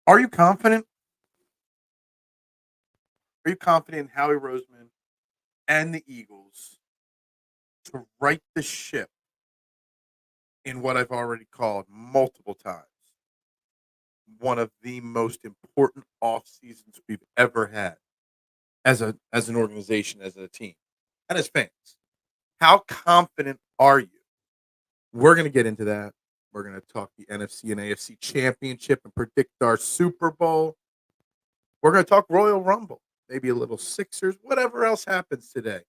Are you confident? Are you confident in Howie Roseman and the Eagles to right the ship in what I've already called multiple times one of the most important off seasons we've ever had as an organization, as a team, and as fans? How confident are you? We're going to get into that. We're going to talk the NFC and AFC Championship and predict our Super Bowl. We're going to talk Royal Rumble, maybe a little Sixers, whatever else happens today.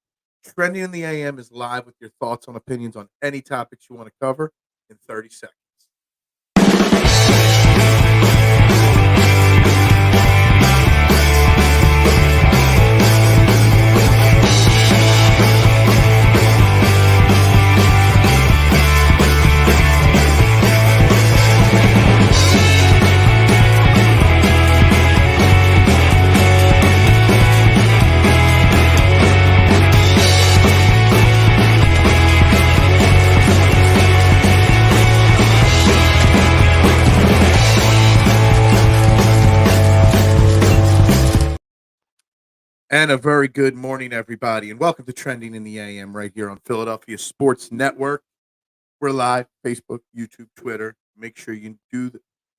Trending in the AM is live with your thoughts and opinions on any topics you want to cover in 30 seconds. And a very good morning, everybody, and welcome to Trending in the AM right here on Philadelphia Sports Network. We're live, Facebook, YouTube, Twitter. Make sure you do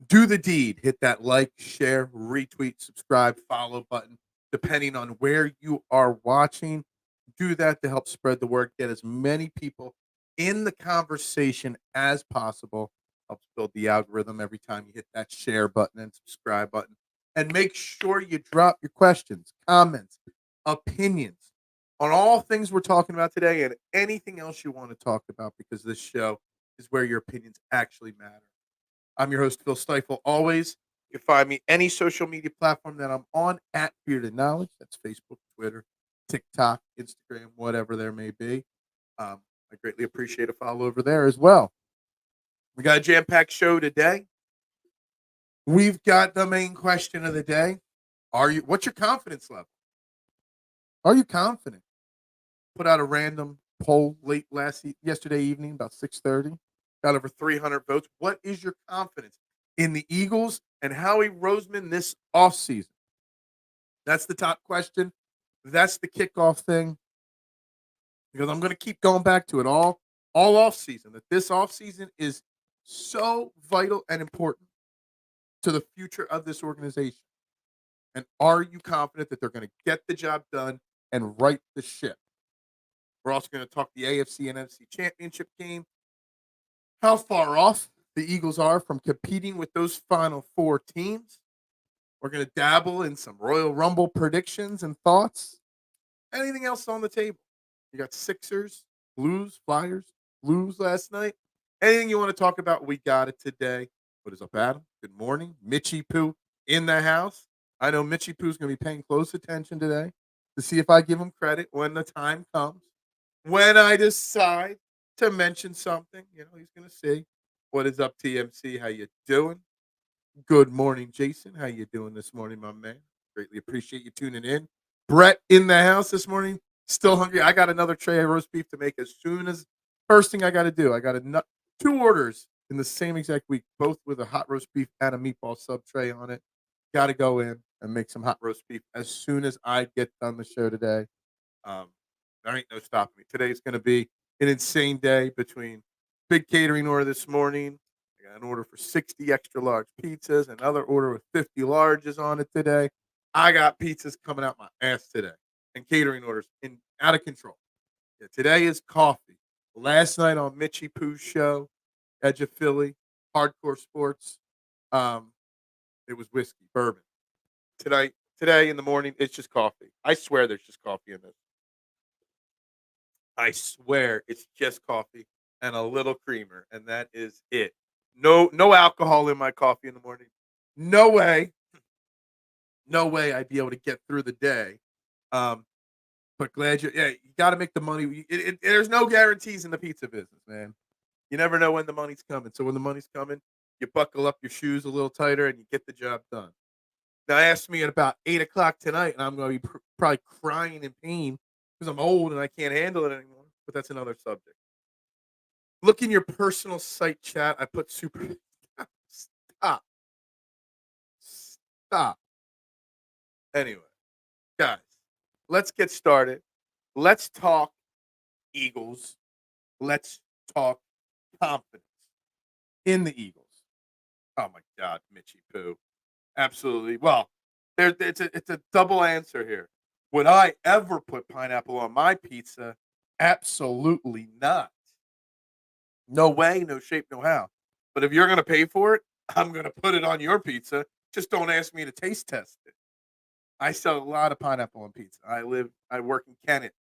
the deed. Hit that like, share, retweet, subscribe, follow button, depending on where you are watching. Do that to help spread the word, get as many people in the conversation as possible. Helps build the algorithm every time you hit that share button and subscribe button. And make sure you drop your questions, comments, opinions on all things we're talking about today and anything else you want to talk about, because this show is where your opinions actually matter. I'm your host, Phil Stiefel. Always, you can find me any social media platform that I'm on at Bearded Knowledge. That's Facebook, Twitter, TikTok, Instagram, whatever there may be. I greatly appreciate a follow over there as well. We got a jam-packed show today. We've got the main question of the day. What's your confidence level? Are you confident? Put out a random poll late yesterday evening, about 6:30. Got over 300 votes. What is your confidence in the Eagles and Howie Roseman this offseason? That's the top question. That's the kickoff thing. Because I'm going to keep going back to it all offseason. That this offseason is so vital and important to the future of this organization. And are you confident that they're going to get the job done and right the ship? We're also going to talk the AFC and NFC Championship game, how far off the Eagles are from competing with those final four teams. We're going to dabble in some Royal Rumble predictions and thoughts. Anything else on the table? You got Sixers, Blues, Flyers, Blues last night. Anything you want to talk about, we got it today. What is up, Adam? Good morning. Mitchie Poo in the house. I know Mitchie Poo's going to be paying close attention today to see if I give him credit when the time comes. When I decide to mention something, he's going to see. What is up, TMC? How you doing? Good morning, Jason. How you doing this morning, my man? Greatly appreciate you tuning in. Brett in the house this morning. Still hungry. I got another tray of roast beef to make as soon as first thing I got to do. I got two orders in the same exact week, both with a hot roast beef and a meatball sub tray on it. Got to go in and make some hot roast beef as soon as I get done the show today. There ain't no stopping me. Today's going to be an insane day between big catering order this morning. I got an order for 60 extra large pizzas, another order with 50 larges on it today. I got pizzas coming out my ass today and catering orders out of control. Yeah, today is coffee. Last night on Mitchie Poo's show, Edge of Philly, Hardcore Sports, it was whiskey, bourbon. Today in the morning, it's just coffee. I swear there's just coffee in this. I swear it's just coffee and a little creamer, and that is it. No alcohol in my coffee in the morning. No way I'd be able to get through the day. But glad you got to make the money. There's no guarantees in the pizza business, man. You never know when the money's coming. So when the money's coming, you buckle up your shoes a little tighter and you get the job done. Now, ask me at about 8 o'clock tonight, and I'm going to be probably crying in pain because I'm old and I can't handle it anymore. But that's another subject. Look in your personal site chat. I put super. Stop. Anyway, guys, let's get started. Let's talk Eagles. Let's talk confidence in the Eagles. Oh my God, Mitchie Poo. Absolutely. Well, it's a double answer here. Would I ever put pineapple on my pizza? Absolutely not. No way, no shape, no how. But if you're going to pay for it, I'm going to put it on your pizza. Just don't ask me to taste test it. I sell a lot of pineapple on pizza. I work in Kennett,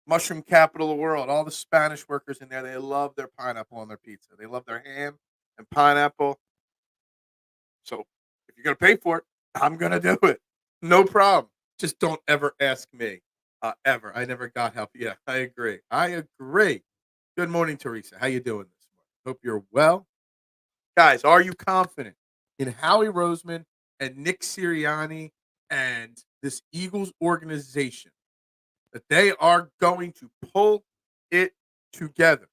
mushroom capital of the world. All the Spanish workers in there, they love their pineapple on their pizza. They love their ham and pineapple. So if you're going to pay for it, I'm going to do it. No problem. Just don't ever ask me. Ever. I never got help. Yeah, I agree. I agree. Good morning, Teresa. How you doing this morning? Hope you're well. Guys, are you confident in Howie Roseman and Nick Sirianni and this Eagles organization that they are going to pull it together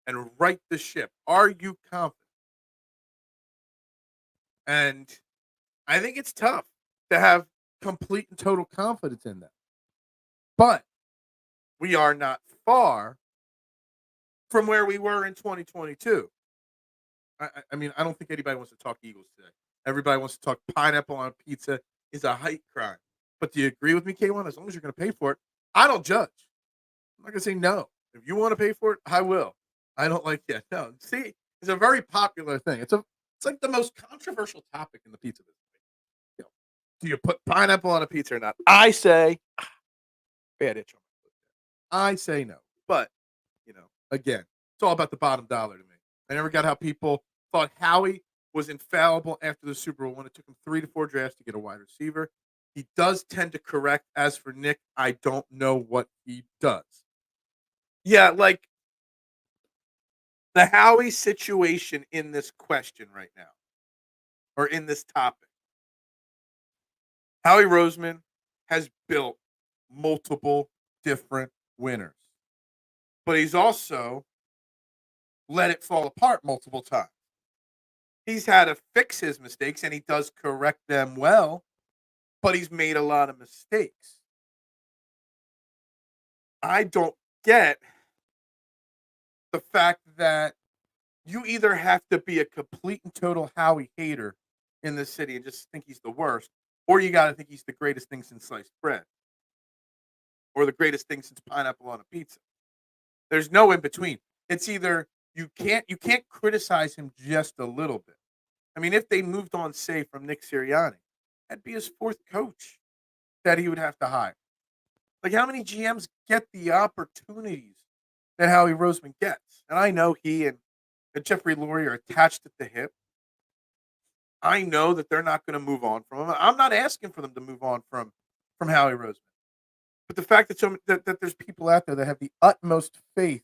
and right the ship? Are you confident? And I think it's tough to have complete and total confidence in that. But we are not far from where we were in 2022. I mean, I don't think anybody wants to talk Eagles today. Everybody wants to talk pineapple on pizza is a hate crime. But do you agree with me, K1? As long as you're going to pay for it, I don't judge. I'm not going to say no. If you want to pay for it, I will. I don't like that. No, see, it's a very popular thing. It's like the most controversial topic in the pizza business. You know, do you put pineapple on a pizza or not? I say, bad itch on my foot. I say no. But, again, it's all about the bottom dollar to me. I never got how people thought Howie was infallible after the Super Bowl when it took him 3 to 4 drafts to get a wide receiver. He does tend to correct. As for Nick, I don't know what he does. Yeah, like the Howie situation in this question right now, or in this topic. Howie Roseman has built multiple different winners, but he's also let it fall apart multiple times. He's had to fix his mistakes, and he does correct them well, but he's made a lot of mistakes. I don't get the fact that you either have to be a complete and total Howie hater in this city and just think he's the worst, or you got to think he's the greatest thing since sliced bread, or the greatest thing since pineapple on a pizza. There's no in between. It's either you can't criticize him just a little bit. I mean, if they moved on, say, from Nick Sirianni, that'd be his fourth coach that he would have to hire. Like, how many GMs get the opportunities that Howie Roseman gets? And I know he and Jeffrey Lurie are attached at the hip. I know that they're not going to move on from him. I'm not asking for them to move on from Howie Roseman. But the fact that there's people out there that have the utmost faith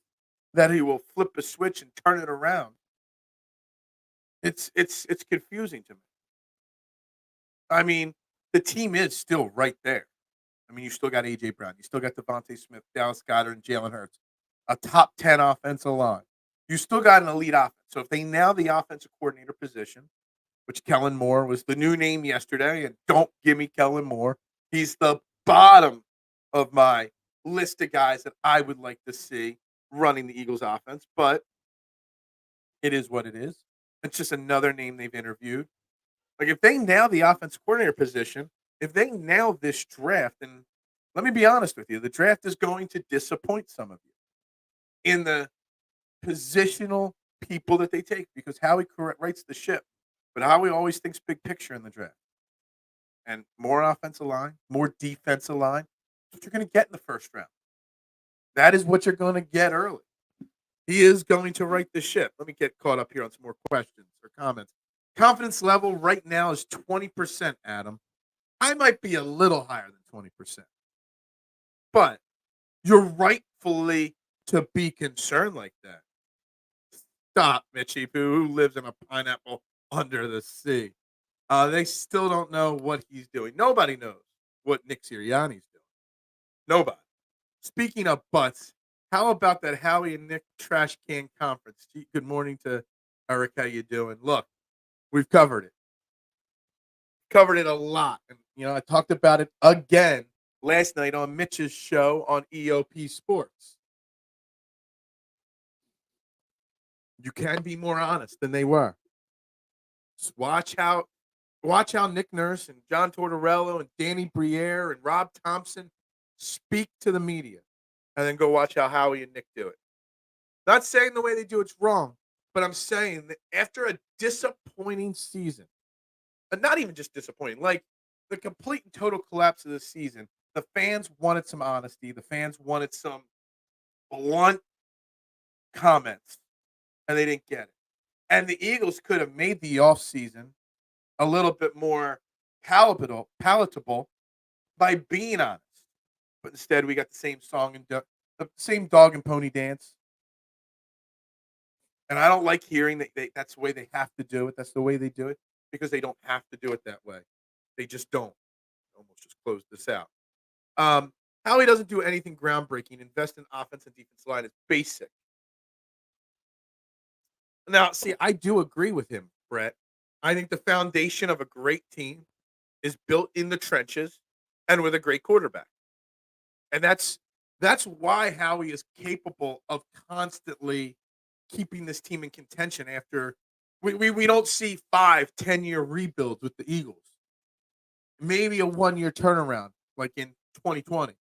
that he will flip a switch and turn it around, it's confusing to me. I mean, the team is still right there. I mean, you still got A.J. Brown. You still got Devontae Smith, Dallas Goedert, and Jalen Hurts. A top 10 offensive line. You still got an elite offense. So if they nail the offensive coordinator position, which Kellen Moore was the new name yesterday, and don't give me Kellen Moore. He's the bottom of my list of guys that I would like to see running the Eagles offense, but it is what it is. It's just another name they've interviewed. Like, if they nail the offensive coordinator position, if they nail this draft, and let me be honest with you, the draft is going to disappoint some of you in the positional people that they take, because Howie writes the ship, but Howie always thinks big picture in the draft. And more offensive line, more defensive line, that's what you're going to get in the first round. That is what you're going to get early. He is going to right the ship. Let me get caught up here on some more questions or comments. Confidence level right now is 20%, Adam. I might be a little higher than 20%. But you're rightfully to be concerned like that. Stop, Mitchie, who lives in a pineapple under the sea. They still don't know what he's doing. Nobody knows what Nick Sirianni's doing. Nobody. Speaking of butts, how about that Howie and Nick trash can conference? Good morning to Eric. How you doing? Look, we've covered it. covered it a lot. And, I talked about it again last night on Mitch's show on EOP Sports. You can be more honest than they were. Just watch how Nick Nurse and John Tortorella and Danny Briere and Rob Thompson speak to the media, and then go watch how Howie and Nick do it. Not saying the way they do it's wrong, but I'm saying that after a disappointing season, and not even just disappointing, like the complete and total collapse of the season, the fans wanted some honesty. The fans wanted some blunt comments, and they didn't get it. And the Eagles could have made the offseason a little bit more palatable by being honest. But instead, we got the same song and the same dog and pony dance. And I don't like hearing that that's the way they have to do it. That's the way they do it, because they don't have to do it that way. They just don't. Almost just closed this out. Howie doesn't do anything groundbreaking. Invest in offense and defense line is basic. Now, see, I do agree with him, Brett. I think the foundation of a great team is built in the trenches and with a great quarterback. And that's why Howie is capable of constantly keeping this team in contention after we don't see 5-10-year rebuilds with the Eagles. Maybe a 1-year turnaround like in 2020.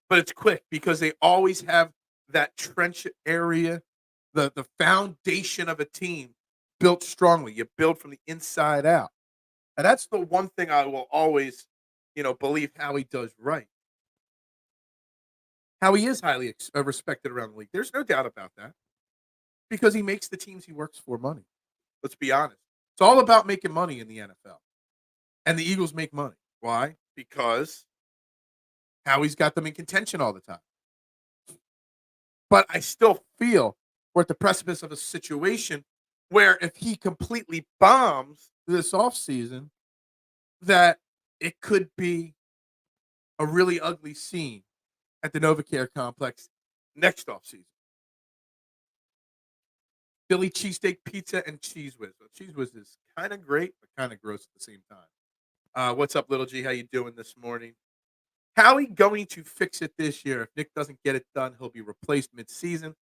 But it's quick because they always have that trench area, the foundation of a team built strongly. You build from the inside out. And that's the one thing I will always, believe Howie does right. Howie is highly respected around the league. There's no doubt about that. Because he makes the teams he works for money. Let's be honest. It's all about making money in the NFL. And the Eagles make money. Why? Because Howie's got them in contention all the time. But I still feel we're at the precipice of a situation where if he completely bombs this offseason, that it could be a really ugly scene at the NovaCare complex next offseason. Philly cheesesteak pizza and cheese whiz. Well, cheese whiz is kind of great, but kind of gross at the same time. What's up, Little G? How you doing this morning? Howie going to fix it this year. If Nick doesn't get it done, he'll be replaced midseason.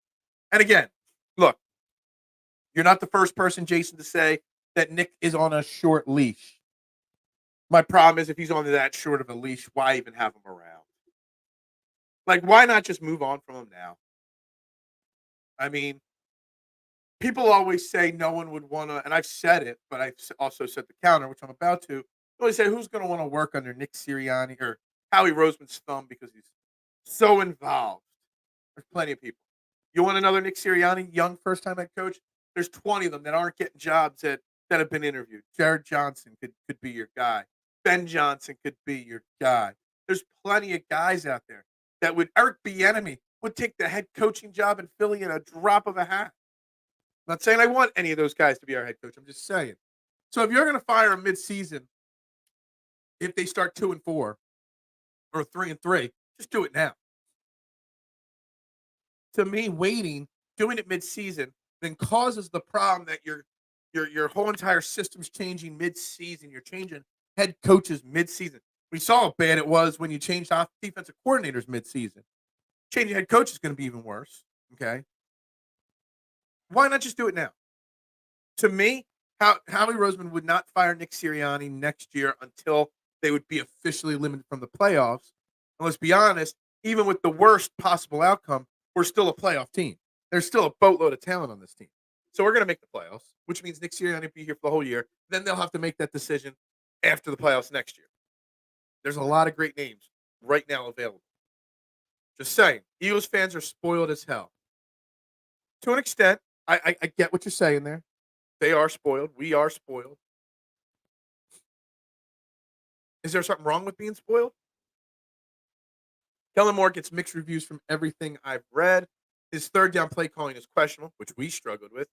And again, look, you're not the first person, Jason, to say that Nick is on a short leash. My problem is if he's on that short of a leash, why even have him around? Like, why not just move on from him now? I mean, people always say no one would want to, and I've said it, but I've also said the counter, which I'm about to. They always say, who's going to want to work under Nick Sirianni or Howie Roseman's thumb because he's so involved? There's plenty of people. You want another Nick Sirianni, young first-time head coach? There's 20 of them that aren't getting jobs that have been interviewed. Jared Johnson could be your guy. Ben Johnson could be your guy. There's plenty of guys out there that would. Eric Bieniemy would take the head coaching job in Philly in a drop of a hat. I'm not saying I want any of those guys to be our head coach. I'm just saying. So if you're going to fire him mid-season, if they start 2-4 or 3-3, just do it now. To me, doing it mid-season, then causes the problem that your whole entire system's changing mid-season. You're changing head coaches mid-season. We saw how bad it was when you changed off defensive coordinators mid-season. Changing head coach is going to be even worse. Okay, why not just do it now? To me, Howie Roseman would not fire Nick Sirianni next year until they would be officially eliminated from the playoffs. And let's be honest, even with the worst possible outcome, we're still a playoff team. There's still a boatload of talent on this team. So we're going to make the playoffs, which means Nick Sirianni will be here for the whole year. Then they'll have to make that decision after the playoffs next year. There's a lot of great names right now available. Just saying, Eagles fans are spoiled as hell. To an extent, I get what you're saying there. They are spoiled. We are spoiled. Is there something wrong with being spoiled? Kellen Moore gets mixed reviews from everything I've read. His third down play calling is questionable, which we struggled with.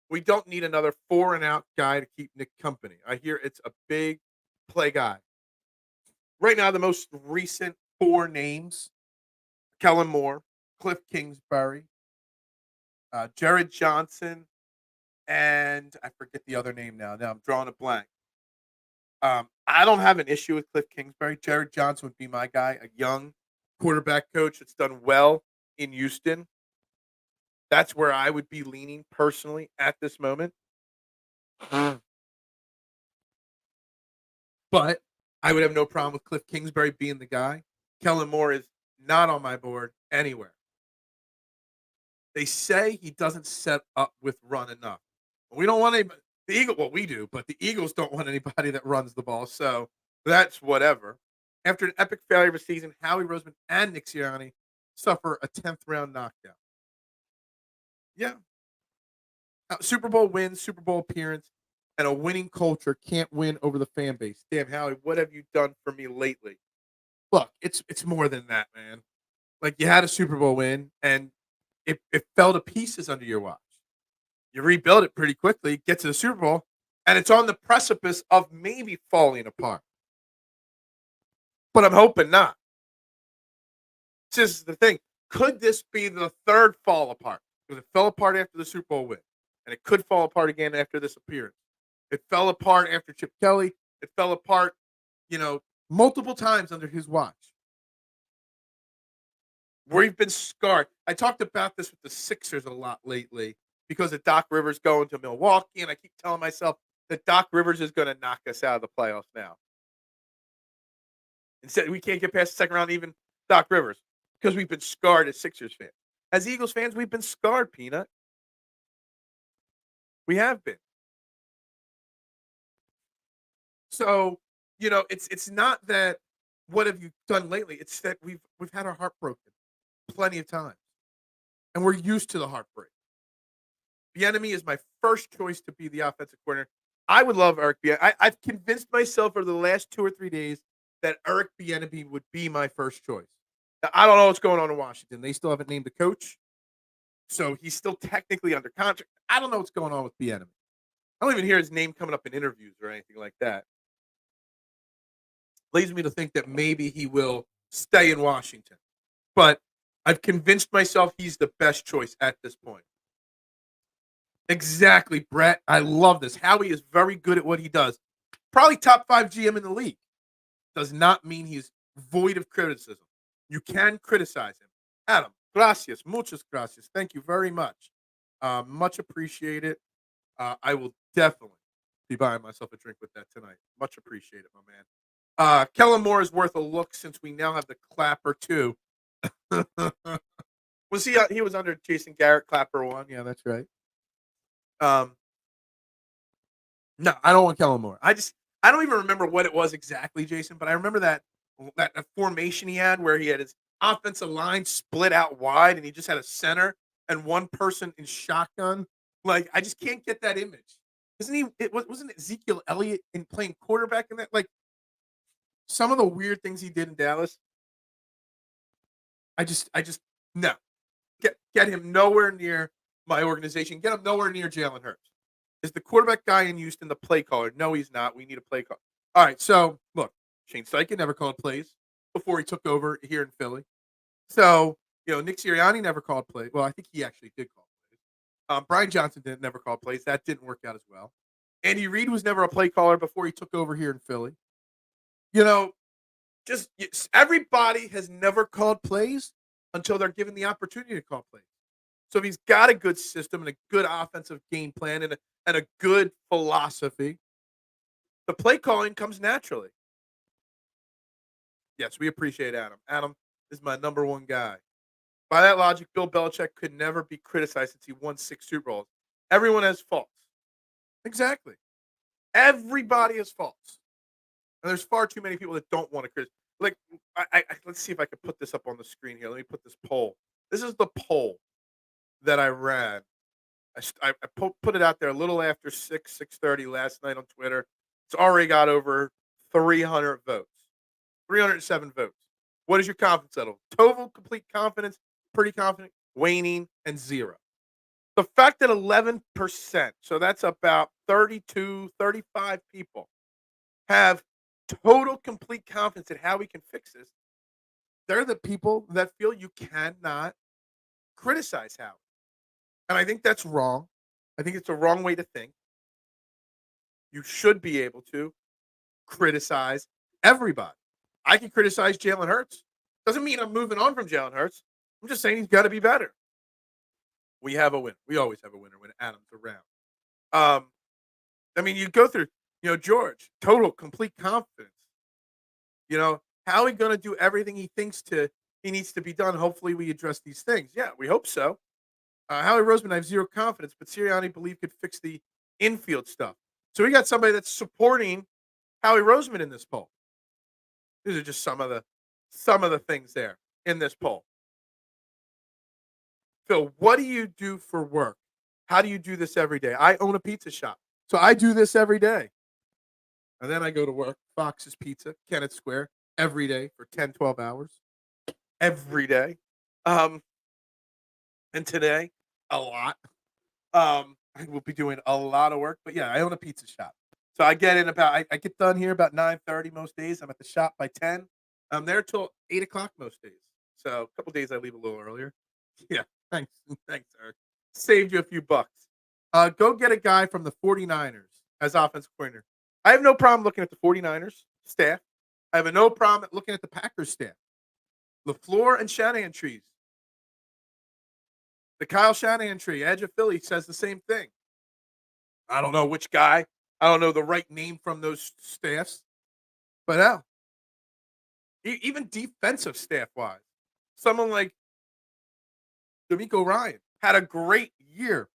We don't need another 4-and-out guy to keep Nick company. I hear it's a big play guy. Right now, the most recent 4 names, Kellen Moore, Cliff Kingsbury, Jared Johnson, and I forget the other name now. Now I'm drawing a blank. I don't have an issue with Cliff Kingsbury. Jared Johnson would be my guy, a young quarterback coach that's done well in Houston. That's where I would be leaning personally at this moment. But I would have no problem with Cliff Kingsbury being the guy. Kellen Moore is not on my board anywhere. They say he doesn't set up with run enough. We don't want anybody. The Eagles, well, we do, but the Eagles don't want anybody that runs the ball. So that's whatever. After an epic failure of a season, Howie Roseman and Nick Sirianni suffer a 10th round knockdown. Yeah. Super Bowl wins, Super Bowl appearance, and a winning culture can't win over the fan base. Damn, Howie, what have you done for me lately? Look, it's more than that, man. Like, you had a Super Bowl win, and it fell to pieces under your watch. You rebuild it pretty quickly, get to the Super Bowl, and it's on the precipice of maybe falling apart. But I'm hoping not. This is the thing. Could this be the third fall apart? Because it fell apart after the Super Bowl win, and it could fall apart again after this appearance. It fell apart after Chip Kelly. It fell apart, multiple times under his watch. We've been scarred. I talked about this with the Sixers a lot lately because of Doc Rivers going to Milwaukee, and I keep telling myself that Doc Rivers is going to knock us out of the playoffs now. Instead, we can't get past the second round, even Doc Rivers, because we've been scarred as Sixers fans. As Eagles fans, we've been scarred, Peanut. We have been. So, it's not that what have you done lately? It's that we've had our heart broken plenty of times, and we're used to the heartbreak. Bieniemy is my first choice to be the offensive coordinator. I would love Eric Bieniemy. I've convinced myself over the last 2 or 3 days that Eric Bieniemy would be my first choice. Now, I don't know what's going on in Washington. They still haven't named the coach, so he's still technically under contract. I don't know what's going on with Bieniemy. I don't even hear his name coming up in interviews or anything like that. Leads me to think that maybe he will stay in Washington. But I've convinced myself he's the best choice at this point. Exactly, Brett. I love this. Howie is very good at what he does. Probably top 5 GM in the league. Does not mean he's void of criticism. You can criticize him. Adam, gracias. Muchas gracias. Thank you very much. Much appreciated. I will definitely be buying myself a drink with that tonight. Much appreciated, my man. Kellen Moore is worth a look since we now have the Clapper 2. Was he was under Jason Garrett, Clapper 1. Yeah, that's right. No, I don't want Kellen Moore. I don't even remember what it was exactly, Jason, but I remember that formation he had where he had his offensive line split out wide and he just had a center and one person in shotgun. Like, I just can't get that image. Wasn't Ezekiel Elliott in playing quarterback in that? Like, some of the weird things he did in Dallas. I just no. Get him nowhere near my organization. Get him nowhere near Jalen Hurts. Is the quarterback guy in Houston the play caller? No, he's not. We need a play caller. All right, so look, Shane Steichen never called plays before he took over here in Philly. So, Nick Sirianni never called plays. Well, I think he actually did call plays. Brian Johnson never call plays. That didn't work out as well. Andy Reid was never a play caller before he took over here in Philly. Just everybody has never called plays until they're given the opportunity to call plays. So if he's got a good system and a good offensive game plan and a good philosophy, the play calling comes naturally. Yes, we appreciate Adam. Adam is my number one guy. By that logic, Bill Belichick could never be criticized since he won 6 Super Bowls. Everyone has faults. Exactly. Everybody has faults. And there's far too many people that don't want to criticize. Like, let's see if I can put this up on the screen here. Let me put this poll. This is the poll that I ran. I put it out there a little after 6:30 last night on Twitter. It's already got over 300 votes. 307 votes. What is your confidence level? Total complete confidence, pretty confident, waning, and 0. The fact that 11%, so that's about 32, 35 people, have total complete confidence in how we can fix this, they're the people that feel you cannot criticize Howie. And I think that's wrong. I think it's a wrong way to think. You should be able to criticize everybody. I can criticize Jalen Hurts. Doesn't mean I'm moving on from Jalen Hurts. I'm just saying he's got to be better. We have a winner. We always have a winner when Adam's around. I mean, you go through, George, total, complete confidence. How he going to do everything he thinks he needs to be done? Hopefully we address these things. Yeah, we hope so. Howie Roseman, I have zero confidence, but Sirianni believe could fix the infield stuff. So we got somebody that's supporting Howie Roseman in this poll. These are just some of the things there in this poll. Phil, what do you do for work? How do you do this every day? I own a pizza shop, so I do this every day. And then I go to work, Fox's Pizza, Kennett Square, every day for 10, 12 hours. Every day. And today, a lot. I will be doing a lot of work, but yeah, I own a pizza shop. So I get in I get done here about 9:30 most days. I'm at the shop by 10. I'm there till 8 o'clock most days. So a couple days I leave a little earlier. Yeah, thanks. Thanks, Eric. Saved you a few bucks. Go get a guy from the 49ers as offensive coordinator. I have no problem looking at the 49ers staff. I have no problem looking at the Packers staff. LaFleur and Shanahan trees. The Kyle Shanahan tree, edge of Philly, says the same thing. I don't know which guy. I don't know the right name from those staffs. But hell, even defensive staff-wise, someone like D'Amico Ryan had a great year.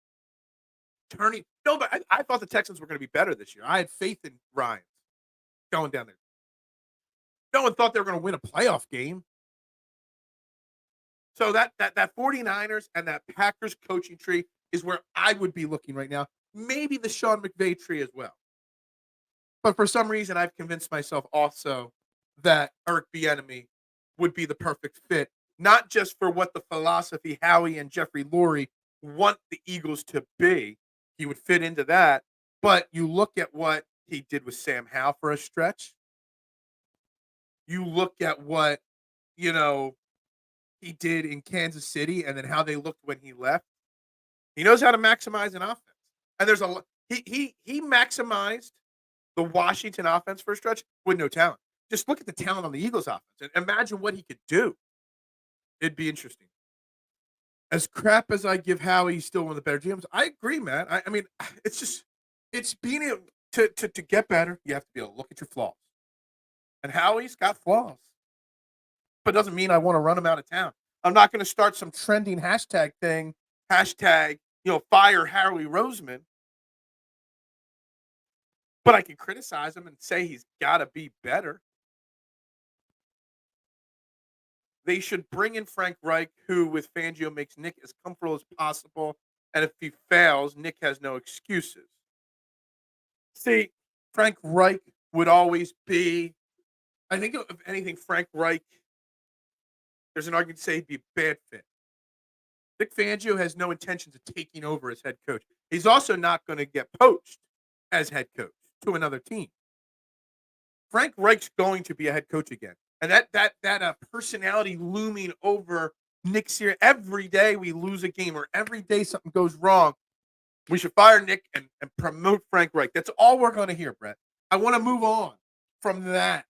But I thought the Texans were going to be better this year. I had faith in Ryan going down there. No one thought they were going to win a playoff game. So that 49ers and that Packers coaching tree is where I would be looking right now. Maybe the Sean McVay tree as well. But for some reason, I've convinced myself also that Eric Bieniemy would be the perfect fit, not just for what the philosophy Howie and Jeffrey Lurie want the Eagles to be. He would fit into that. But you look at what he did with Sam Howell for a stretch. You look at what, he did in Kansas City and then how they looked when he left. He knows how to maximize an offense. And there's he maximized the Washington offense for a stretch with no talent. Just look at the talent on the Eagles offense and imagine what he could do. It'd be interesting. As crap as I give Howie, he's still one of the better GMs. I agree, man. I mean, it's being able to get better. You have to be able to look at your flaws. And Howie's got flaws. But it doesn't mean I want to run him out of town. I'm not going to start some trending hashtag thing. Hashtag, fire Howie Roseman. But I can criticize him and say he's got to be better. They should bring in Frank Reich, who with Fangio makes Nick as comfortable as possible. And if he fails, Nick has no excuses. See, Frank Reich would always be, I think if anything, Frank Reich, there's an argument to say he'd be a bad fit. Vic Fangio has no intentions of taking over as head coach. He's also not going to get poached as head coach to another team. Frank Reich's going to be a head coach again. And that personality looming over Nick Sirianni. Every day we lose a game or every day something goes wrong, we should fire Nick and promote Frank Reich. That's all we're going to hear, Brett. I want to move on from that.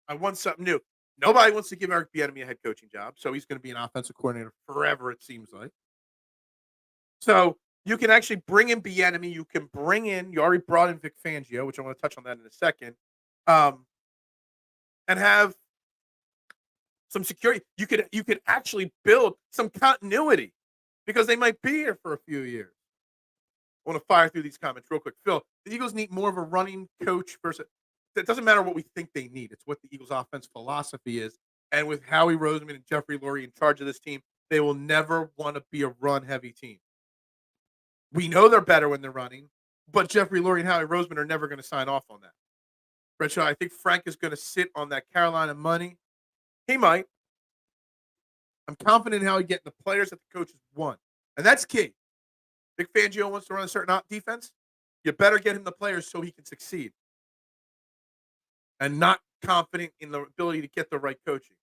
I want something new. Nobody wants to give Eric Bieniemy a head coaching job, so he's going to be an offensive coordinator forever, it seems like. So you can actually bring in Bieniemy. You already brought in Vic Fangio, which I want to touch on that in a second, and have some security. You could actually build some continuity because they might be here for a few years. I want to fire through these comments real quick. Phil, the Eagles need more of a running coach versus. It doesn't matter what we think they need. It's what the Eagles' offense philosophy is. And with Howie Roseman and Jeffrey Lurie in charge of this team, they will never want to be a run-heavy team. We know they're better when they're running, but Jeffrey Lurie and Howie Roseman are never going to sign off on that. Brett Shaw, I think Frank is going to sit on that Carolina money. He might. I'm confident in how he get the players that the coaches want. And that's key. Vic Fangio wants to run a certain defense. You better get him the players so he can succeed. And not confident in the ability to get the right coaching.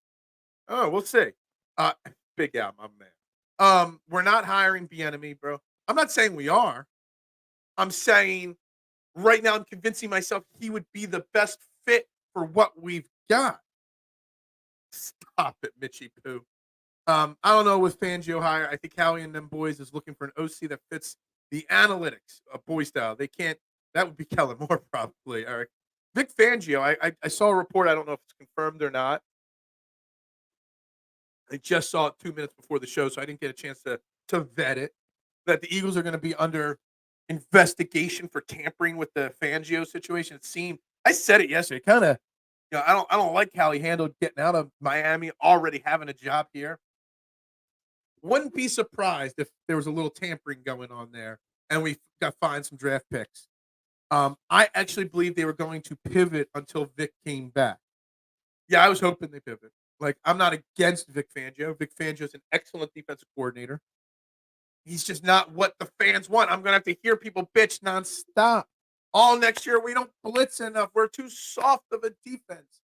Oh, we'll see. Big Al, my man. We're not hiring Bieniemy, bro. I'm not saying we are. I'm saying right now I'm convincing myself he would be the best fit for what we've got. Stop it, Mitchy Poo. I don't know with Fangio hire. I think Howie and them boys is looking for an OC that fits the analytics of boy style. They can't. That would be Kellen Moore probably. Eric. Vic Fangio. I saw a report. I don't know if it's confirmed or not. I just saw it 2 minutes before the show, so I didn't get a chance to vet it. That the Eagles are going to be under investigation for tampering with the Fangio situation. It seemed. I said it yesterday. Kind of. I don't like how he handled getting out of Miami, already having a job here. Wouldn't be surprised if there was a little tampering going on there and we got fined some draft picks. I actually believe they were going to pivot until Vic came back. Yeah, I was hoping they pivot. Like, I'm not against Vic Fangio. Vic Fangio is an excellent defensive coordinator. He's just not what the fans want. I'm going to have to hear people bitch nonstop. All next year, we don't blitz enough. We're too soft of a defense.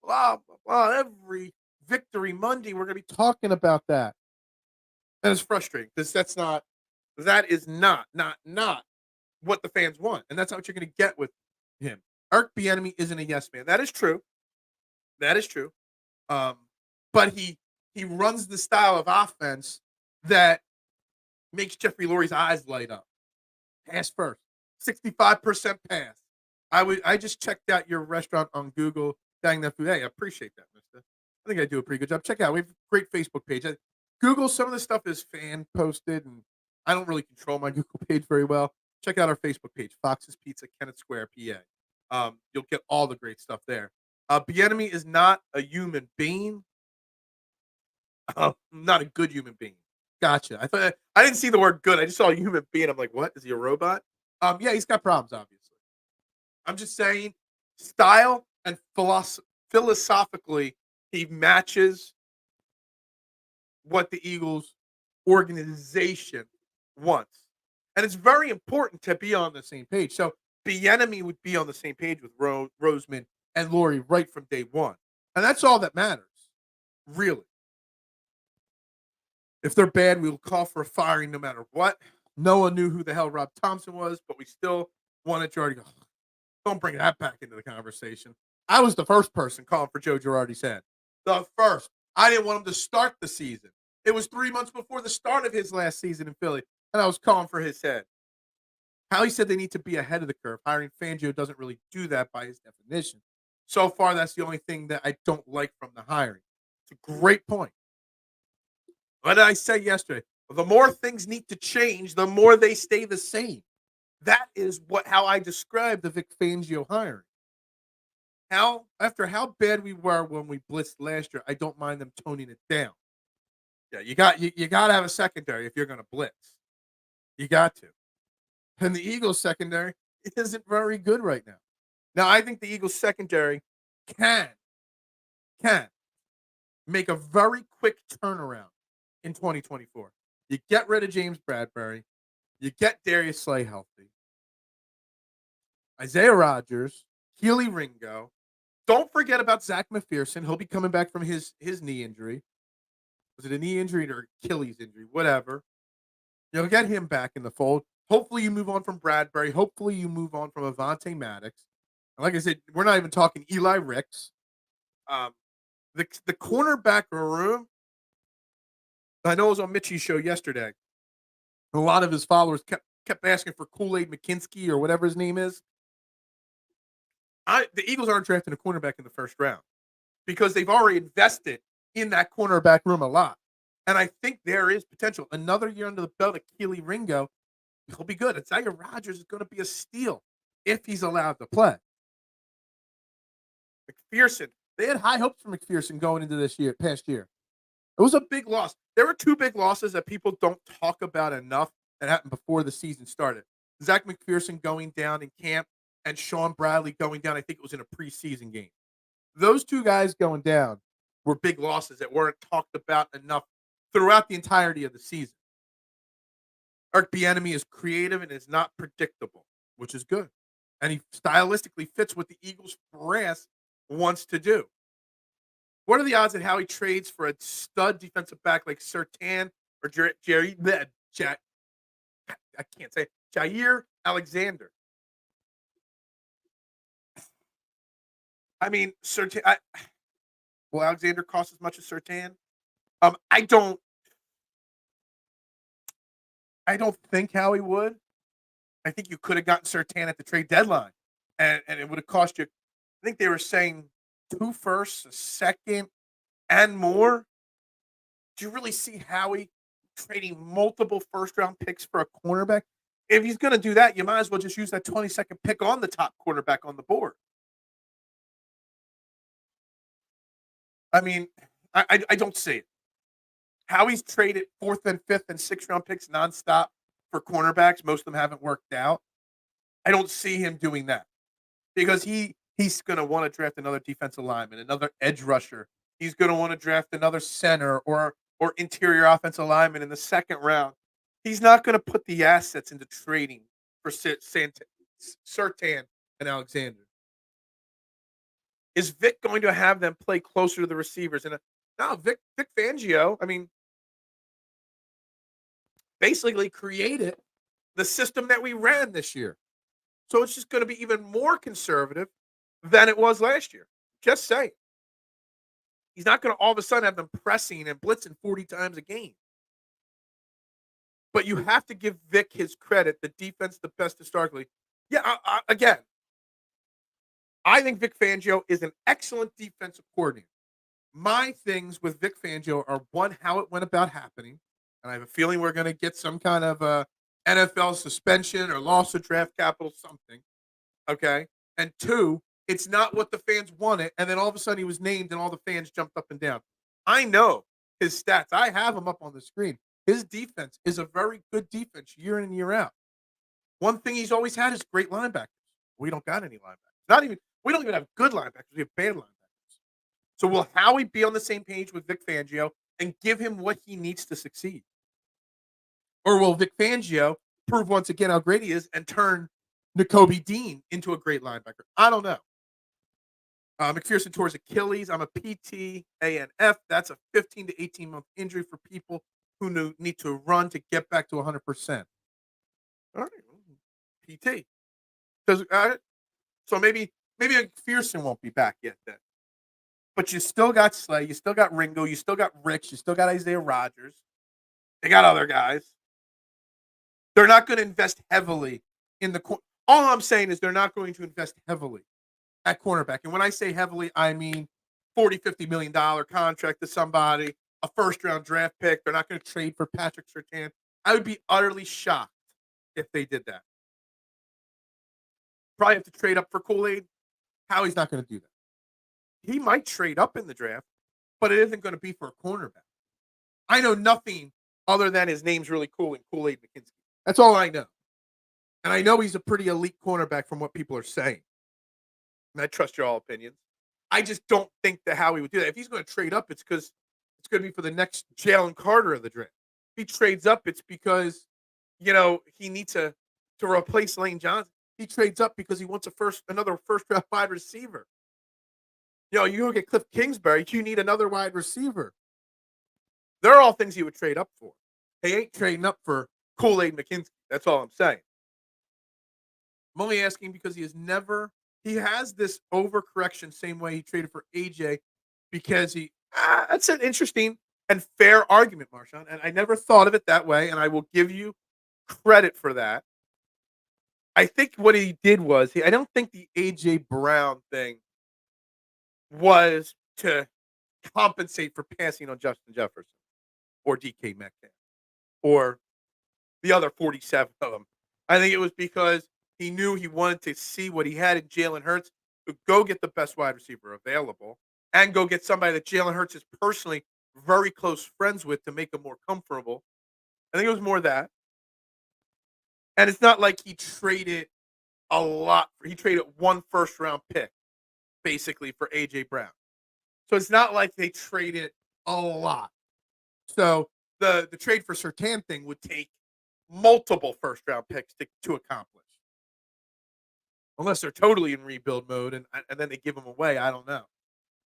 Blah, blah, blah. Every Victory Monday, we're going to be talking about that. And it's frustrating because that is not what the fans want. And that's not what you're going to get with him. Eric Bieniemy isn't a yes man. That is true. That is true. But he runs the style of offense that makes Jeffrey Lurie's eyes light up. Pass first. 65% pass. I just checked out your restaurant on Google. Dang that food. Hey, I appreciate that, mister. I think I do a pretty good job. Check it out. We have a great Facebook page. Google, some of the stuff is fan posted, and I don't really control my Google page very well. Check out our Facebook page, Fox's Pizza, Kennett Square, PA. You'll get all the great stuff there. Bieniemy is not a human being. Not a good human being. Gotcha. I didn't see the word good. I just saw a human being. I'm like, what? Is he a robot? Yeah, he's got problems, obviously. I'm just saying, style and philosophically, he matches what the Eagles organization wants. And it's very important to be on the same page. So Bieniemy would be on the same page with Roseman and Lurie right from day one. And that's all that matters, really. If they're bad, we'll call for a firing no matter what. No one knew who the hell Rob Thompson was, but we still wanted Girardi to go, don't bring that back into the conversation. I was the first person calling for Joe Girardi's head. The first. I didn't want him to start the season. It was 3 months before the start of his last season in Philly, and I was calling for his head. Howie said they need to be ahead of the curve. Hiring Fangio doesn't really do that by his definition. So far, that's the only thing that I don't like from the hiring. It's a great point. What did I say yesterday? The more things need to change, the more they stay the same. That is how I describe the Vic Fangio hiring. After how bad we were when we blitzed last year, I don't mind them toning it down. Yeah, you got to have a secondary if you're going to blitz. You got to. And the Eagles secondary isn't very good right now. Now, I think the Eagles secondary can make a very quick turnaround in 2024. You get rid of James Bradbury. You get Darius Slay healthy. Isaiah Rodgers, Keely Ringo. Don't forget about Zach McPherson. He'll be coming back from his knee injury. Was it a knee injury or Achilles injury? Whatever. You'll get him back in the fold. Hopefully you move on from Bradbury. Hopefully you move on from Avonte Maddox. And like I said, we're not even talking Eli Ricks. The cornerback room, I know it was on Mitchie's show yesterday. A lot of his followers kept asking for Kool-Aid McKinstry or whatever his name is. The Eagles aren't drafting a cornerback in the first round because they've already invested in that cornerback room a lot. And I think there is potential. Another year under the belt of Keely Ringo, he'll be good. Isaiah Rodgers is going to be a steal if he's allowed to play. McPherson, they had high hopes for McPherson going into past year. It was a big loss. There were two big losses that people don't talk about enough that happened before the season started. Zach McPherson going down in camp and Sean Bradley going down. I think it was in a preseason game. Those two guys going down were big losses that weren't talked about enough throughout the entirety of the season. Eric Bieniemy is creative and is not predictable, which is good. And he stylistically fits what the Eagles brass wants to do. What are the odds that Howie trades for a stud defensive back like Surtain or Jair Alexander? I mean, Surtain. Will Alexander cost as much as Surtain? I don't. I don't think Howie would. I think you could have gotten Surtain at the trade deadline, and it would have cost you. I think they were saying 2 firsts, a second, and more. Do you really see Howie trading multiple first round picks for a cornerback? If he's going to do that, you might as well just use that 22nd pick on the top quarterback on the board. I mean, I don't see it. Howie's traded 4th and 5th and 6th round picks nonstop for cornerbacks. Most of them haven't worked out. I don't see him doing that because he's going to want to draft another defensive lineman, another edge rusher. He's going to want to draft another center or interior offensive lineman in the 2nd round. He's not going to put the assets into trading for Surtain and Alexander. Is Vic going to have them play closer to the receivers? And no, Vic Fangio, I mean, basically created the system that we ran this year. So it's just going to be even more conservative than it was last year. Just saying. He's not going to all of a sudden have them pressing and blitzing 40 times a game. But you have to give Vic his credit. The defense, the best historically. Yeah, again, I think Vic Fangio is an excellent defensive coordinator. My things with Vic Fangio are, one, how it went about happening. And I have a feeling we're going to get some kind of NFL suspension or loss of draft capital, something. Okay. And 2, it's not what the fans wanted. And then all of a sudden he was named and all the fans jumped up and down. I know his stats. I have them up on the screen. His defense is a very good defense year in and year out. One thing he's always had is great linebackers. We don't got any linebackers. We don't even have good linebackers. We have bad linebackers. So will Howie be on the same page with Vic Fangio and give him what he needs to succeed? Or will Vic Fangio prove once again how great he is and turn Nakobe Dean into a great linebacker? I don't know. McPherson tore his Achilles. I'm a PTANF. That's a 15 to 18-month injury for people who need to run to get back to 100%. All right. PT. So maybe McPherson won't be back yet then. But you still got Slay. You still got Ringo. You still got Ricks. You still got Isaiah Rodgers. They got other guys. They're not going to invest heavily in the – all I'm saying is they're not going to invest heavily at cornerback. And when I say heavily, I mean $40, $50 million contract to somebody, a first-round draft pick. They're not going to trade for Patrick Surtain. I would be utterly shocked if they did that. Probably have to trade up for Kool-Aid. Howie's not going to do that. He might trade up in the draft, but it isn't going to be for a cornerback. I know nothing other than his name's really cool and Kool-Aid McKinstry. That's all I know. And I know he's a pretty elite cornerback from what people are saying. And I trust your all opinions. I just don't think that Howie would do that. If he's going to trade up, it's because it's going to be for the next Jalen Carter of the draft. If he trades up, it's because, he needs to replace Lane Johnson. He trades up because he wants another first-round wide receiver. You go get Cliff Kingsbury, you need another wide receiver. They're all things he would trade up for. He ain't trading up for Kool-Aid McKinstry. That's all I'm saying. I'm only asking because he has this overcorrection same way he traded for AJ because that's an interesting and fair argument, Marshawn. And I never thought of it that way, and I will give you credit for that. I think what he did was, I don't think the AJ Brown thing was to compensate for passing on Justin Jefferson or DK Metcalf or the other 47 of them. I think it was because he knew he wanted to see what he had in Jalen Hurts to go get the best wide receiver available and go get somebody that Jalen Hurts is personally very close friends with to make him more comfortable. I think it was more that. And it's not like he traded a lot. He traded 1 first-round pick, basically, for A.J. Brown. So it's not like they traded a lot. So the trade for Surtain thing would take multiple first-round picks to accomplish. Unless they're totally in rebuild mode and then they give them away. I don't know.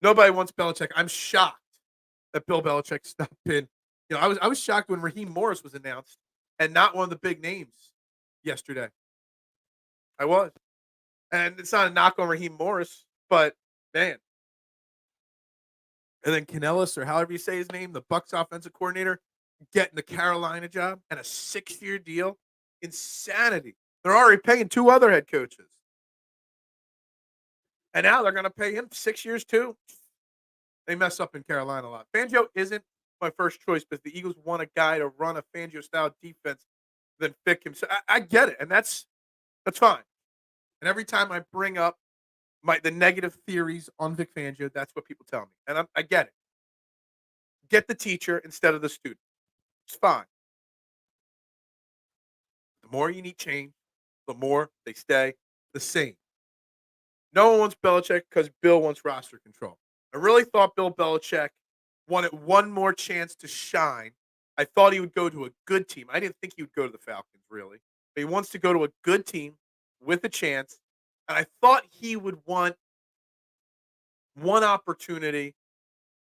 Nobody wants Belichick. I'm shocked that Bill Belichick stopped in. I was shocked when Raheem Morris was announced and not one of the big names yesterday. I was. And it's not a knock on Raheem Morris, but Man. And then Canellis, or however you say his name, the Bucks offensive coordinator, getting the Carolina job and a 6-year deal. Insanity. They're already paying 2 other head coaches. And now they're going to pay him 6 years too. They mess up in Carolina a lot. Fangio isn't my first choice, but the Eagles want a guy to run a Fangio-style defense than Vic himself. I get it, and that's fine. And every time I bring up the negative theories on Vic Fangio, that's what people tell me. And I get it. Get the teacher instead of the student. It's fine. The more you need change, the more they stay the same. No one wants Belichick because Bill wants roster control. I really thought Bill Belichick wanted one more chance to shine. I thought he would go to a good team. I didn't think he would go to the Falcons, really. But he wants to go to a good team with a chance. And I thought he would want one opportunity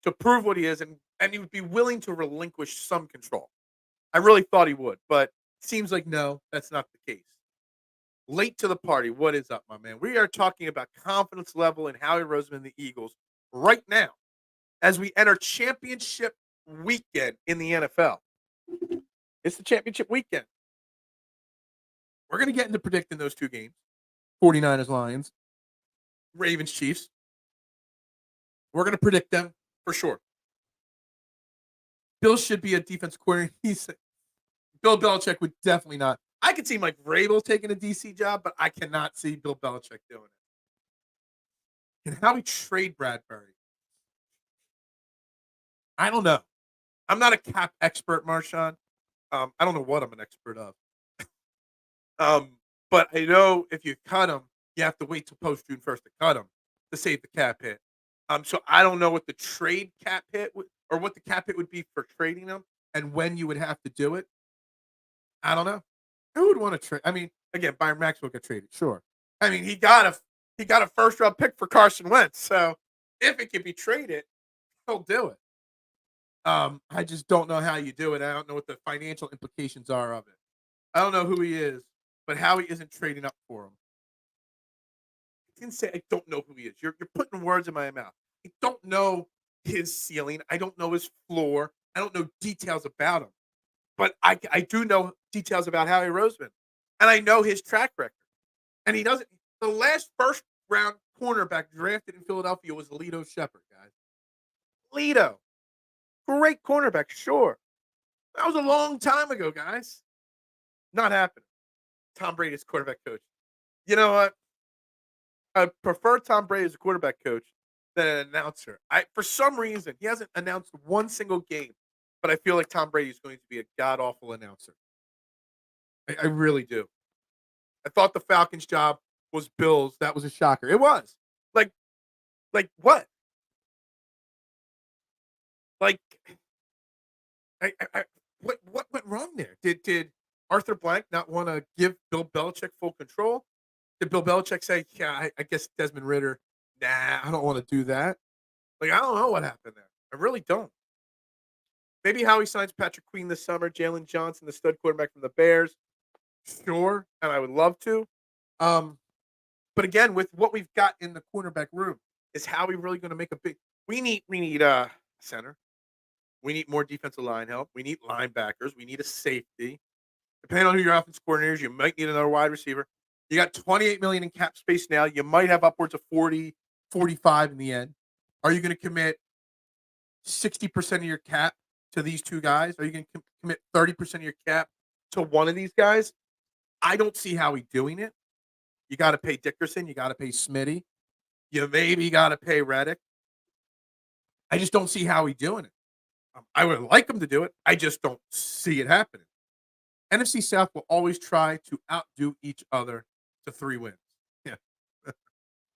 to prove what he is, and he would be willing to relinquish some control. I really thought he would, but it seems like no, that's not the case. Late to the party. What is up, my man? We are talking about confidence level in Howie Roseman and the Eagles right now as we enter championship weekend in the NFL. It's the championship weekend. We're going to get into predicting those 2 games. 49ers, Lions, Ravens, Chiefs. We're going to predict them for sure. Bill should be a defense coordinator. Bill Belichick would definitely not. I could see Mike Vrabel taking a DC job, but I cannot see Bill Belichick doing it. And how we trade Bradbury? I don't know. I'm not a cap expert, Marshawn. I don't know what I'm an expert of. But I know if you cut him, you have to wait till post June 1st to cut him to save the cap hit. So I don't know what the trade cap hit or what the cap hit would be for trading him and when you would have to do it. I don't know. Who would want to trade? I mean, again, Byron Maxwell got traded, sure. I mean, he got a first round pick for Carson Wentz. So if it can be traded, he'll do it. I just don't know how you do it. I don't know what the financial implications are of it. I don't know who he is, but Howie isn't trading up for him. I didn't say I don't know who he is. You're putting words in my mouth. I don't know his ceiling. I don't know his floor. I don't know details about him. But I do know details about Howie Roseman. And I know his track record. And he doesn't. The last first round cornerback drafted in Philadelphia was Lito Shepherd, guys. Lito. Great cornerback, sure. That was a long time ago, guys. Not happening. Tom Brady's quarterback coach. You know what? I prefer Tom Brady as a quarterback coach than an announcer. For some reason, he hasn't announced one single game, but I feel like Tom Brady is going to be a god-awful announcer. I really do. I thought the Falcons' job was Bill's. That was a shocker. It was. Like what? Like, what went wrong there? Did Arthur Blank not want to give Bill Belichick full control? Did Bill Belichick say, yeah, I guess Desmond Ritter, nah, I don't want to do that? Like, I don't know what happened there. I really don't. Maybe Howie signs Patrick Queen this summer, Jalen Johnson, the stud quarterback from the Bears. Sure, and I would love to. But again, with what we've got in the cornerback room, is Howie really going to make a big? We need center. We need more defensive line help. We need linebackers. We need a safety. Depending on who your offensive coordinator is, you might need another wide receiver. You got $28 million in cap space now. You might have upwards of 40, 45 in the end. Are you going to commit 60% of your cap to these 2 guys? Are you going to commit 30% of your cap to one of these guys? I don't see Howie doing it. You got to pay Dickerson. You got to pay Smitty. You maybe got to pay Reddick. I just don't see Howie doing it. I would like him to do it. I just don't see it happening. NFC South will always try to outdo each other to 3 wins. Yeah.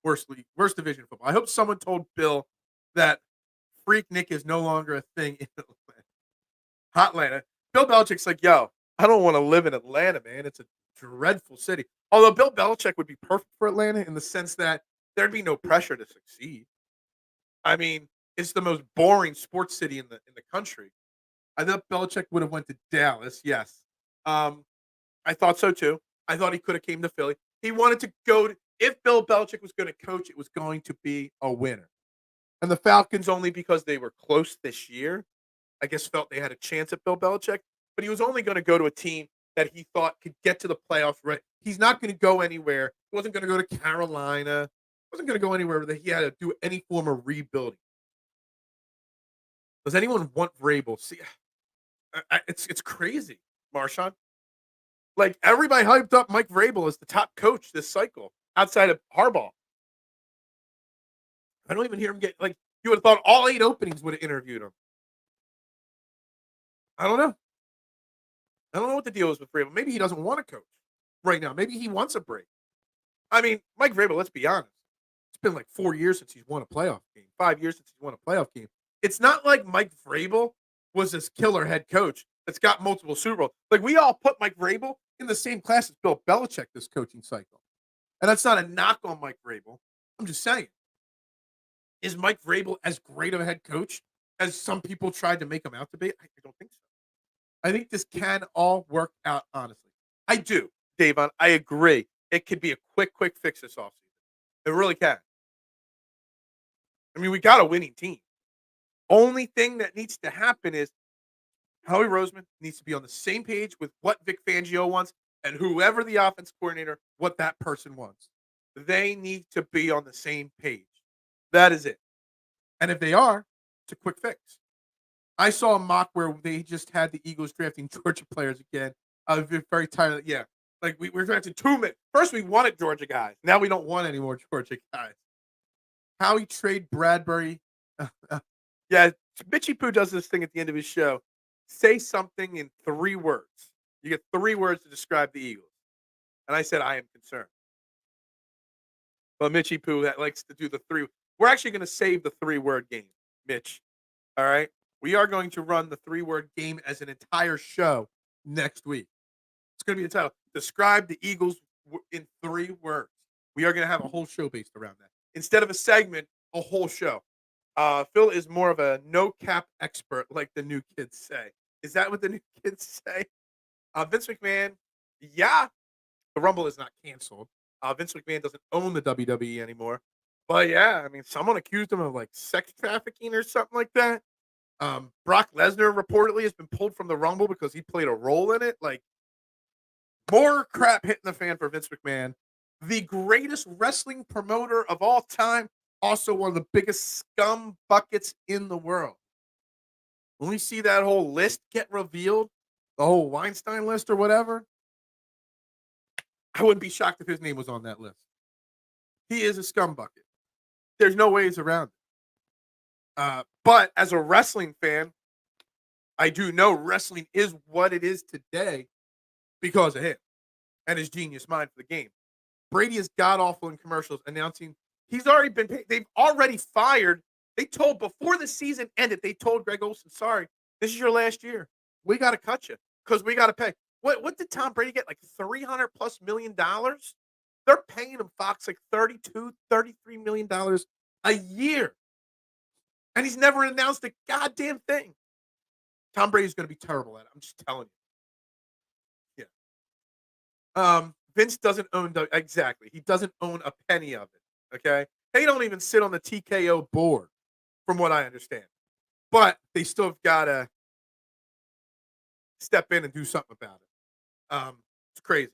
Worst division of football. I hope someone told Bill that Freak Nick is no longer a thing in Atlanta. Bill Belichick's like, yo, I don't want to live in Atlanta, man. It's a dreadful city. Although Bill Belichick would be perfect for Atlanta in the sense that there'd be no pressure to succeed. I mean, it's the most boring sports city in the country. I thought Belichick would have went to Dallas, yes. I thought so too. I thought he could have came to Philly. He wanted to go to If Bill Belichick was going to coach, it was going to be a winner. And the Falcons, only because they were close this year, I guess felt they had a chance at Bill Belichick, but he was only going to go to a team that he thought could get to the playoffs. Right? He's not going to go anywhere. He wasn't going to go to Carolina. He wasn't going to go anywhere that he had to do any form of rebuilding. Does anyone want Vrabel? See, it's crazy, Marshawn. Like, everybody hyped up Mike Vrabel as the top coach this cycle outside of Harbaugh. I don't even hear him get, like, you would have thought all 8 openings would have interviewed him. I don't know. I don't know what the deal is with Vrabel. Maybe he doesn't want to coach right now. Maybe he wants a break. I mean, Mike Vrabel, let's be honest. It's been like 4 years since he's won a playoff game, 5 years since he's won a playoff game. It's not like Mike Vrabel was this killer head coach that's got multiple Super Bowls. Like, we all put Mike Vrabel in the same class as Bill Belichick this coaching cycle. And that's not a knock on Mike Vrabel. I'm just saying. Is Mike Vrabel as great of a head coach as some people tried to make him out to be? I don't think so. I think this can all work out, honestly. I do, Davon. I agree. It could be a quick fix this offseason. It really can. I mean, we got a winning team. Only thing that needs to happen is Howie Roseman needs to be on the same page with what Vic Fangio wants and whoever the offense coordinator, what that person wants. They need to be on the same page. That is it. And if they are, it's a quick fix. I saw a mock where they just had the Eagles drafting Georgia players again. I was very tired. Yeah. Like, we're drafting 2 minutes. First, we wanted Georgia guys. Now we don't want any more Georgia guys. Howie trade Bradbury. Yeah, Mitchie Poo does this thing at the end of his show. Say something in 3 words. You get 3 words to describe the Eagles. And I said, I am concerned. But Mitchie Poo likes to do the 3. We're actually going to save the 3-word game, Mitch. All right? We are going to run the 3-word game as an entire show next week. It's going to be the title. Describe the Eagles in 3 words. We are going to have a whole show based around that. Instead of a segment, a whole show. Phil is more of a no-cap expert, like the new kids say. Is that what the new kids say? Vince McMahon, yeah, the Rumble is not canceled. Vince McMahon doesn't own the WWE anymore. But, yeah, I mean, someone accused him of, like, sex trafficking or something like that. Brock Lesnar reportedly has been pulled from the Rumble because he played a role in it. Like, more crap hitting the fan for Vince McMahon. The greatest wrestling promoter of all time. Also one of the biggest scum buckets in the world. When we see that whole list get revealed, the whole Weinstein list or whatever, I wouldn't be shocked if his name was on that list. He is a scum bucket. There's no ways around it. But as a wrestling fan, I do know wrestling is what it is today because of him and his genius mind for the game. Brady is god-awful in commercials announcing he's already been paid. They've already fired. They told, before the season ended, they told Greg Olsen, sorry, this is your last year. We got to cut you because we got to pay. What did Tom Brady get? Like $300+ million? They're paying him, Fox, like $32, $33 million a year. And he's never announced a goddamn thing. Tom Brady's going to be terrible at it. I'm just telling you. Yeah. Vince doesn't own exactly. He doesn't own a penny of it. Okay. They don't even sit on the TKO board, from what I understand. But they still have got to step in and do something about it. It's crazy.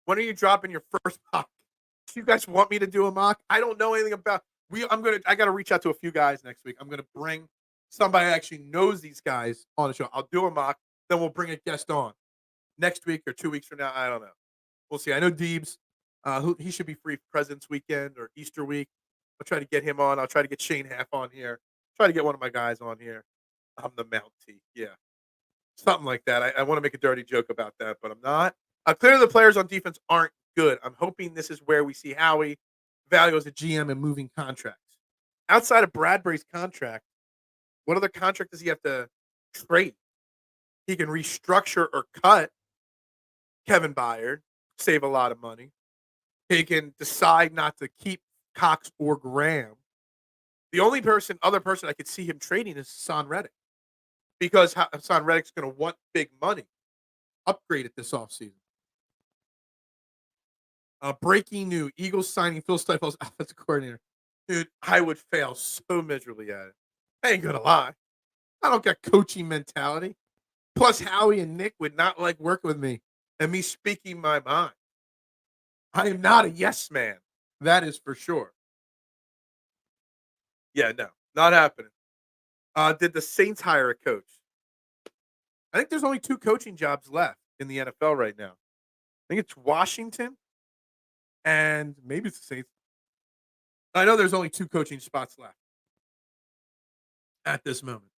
When are you dropping your first mock? Do you guys want me to do a mock? I don't know anything about. I got to reach out to a few guys next week. I'm going to bring somebody that actually knows these guys on the show. I'll do a mock, then we'll bring a guest on next week or 2 weeks from now. I don't know. We'll see. I know Deebs. He should be free for President's Weekend or Easter week. I'll try to get him on. I'll try to get Shane Half on here. Try to get one of my guys on here. I'm the Mountie. Yeah. Something like that. I want to make a dirty joke about that, but I'm not. Clearly, the players on defense aren't good. I'm hoping this is where we see Howie value as a GM and moving contracts. Outside of Bradbury's contract, what other contract does he have to trade? He can restructure or cut Kevin Byard, save a lot of money. He can decide not to keep Cox or Graham. The only other person I could see him trading is Hassan Reddick, because Hassan Reddick's going to want big money. Upgrade it this offseason. Breaking news: Eagles signing Phil Stiefel as offensive coordinator. Dude, I would fail so miserably at it. I ain't gonna lie. I don't got coaching mentality. Plus, Howie and Nick would not like working with me and me speaking my mind. I am not a yes man. That is for sure. Yeah, no, not happening. Did the Saints hire a coach? I think there's only 2 coaching jobs left in the NFL right now. I think it's Washington and maybe it's the Saints. I know there's only 2 coaching spots left at this moment.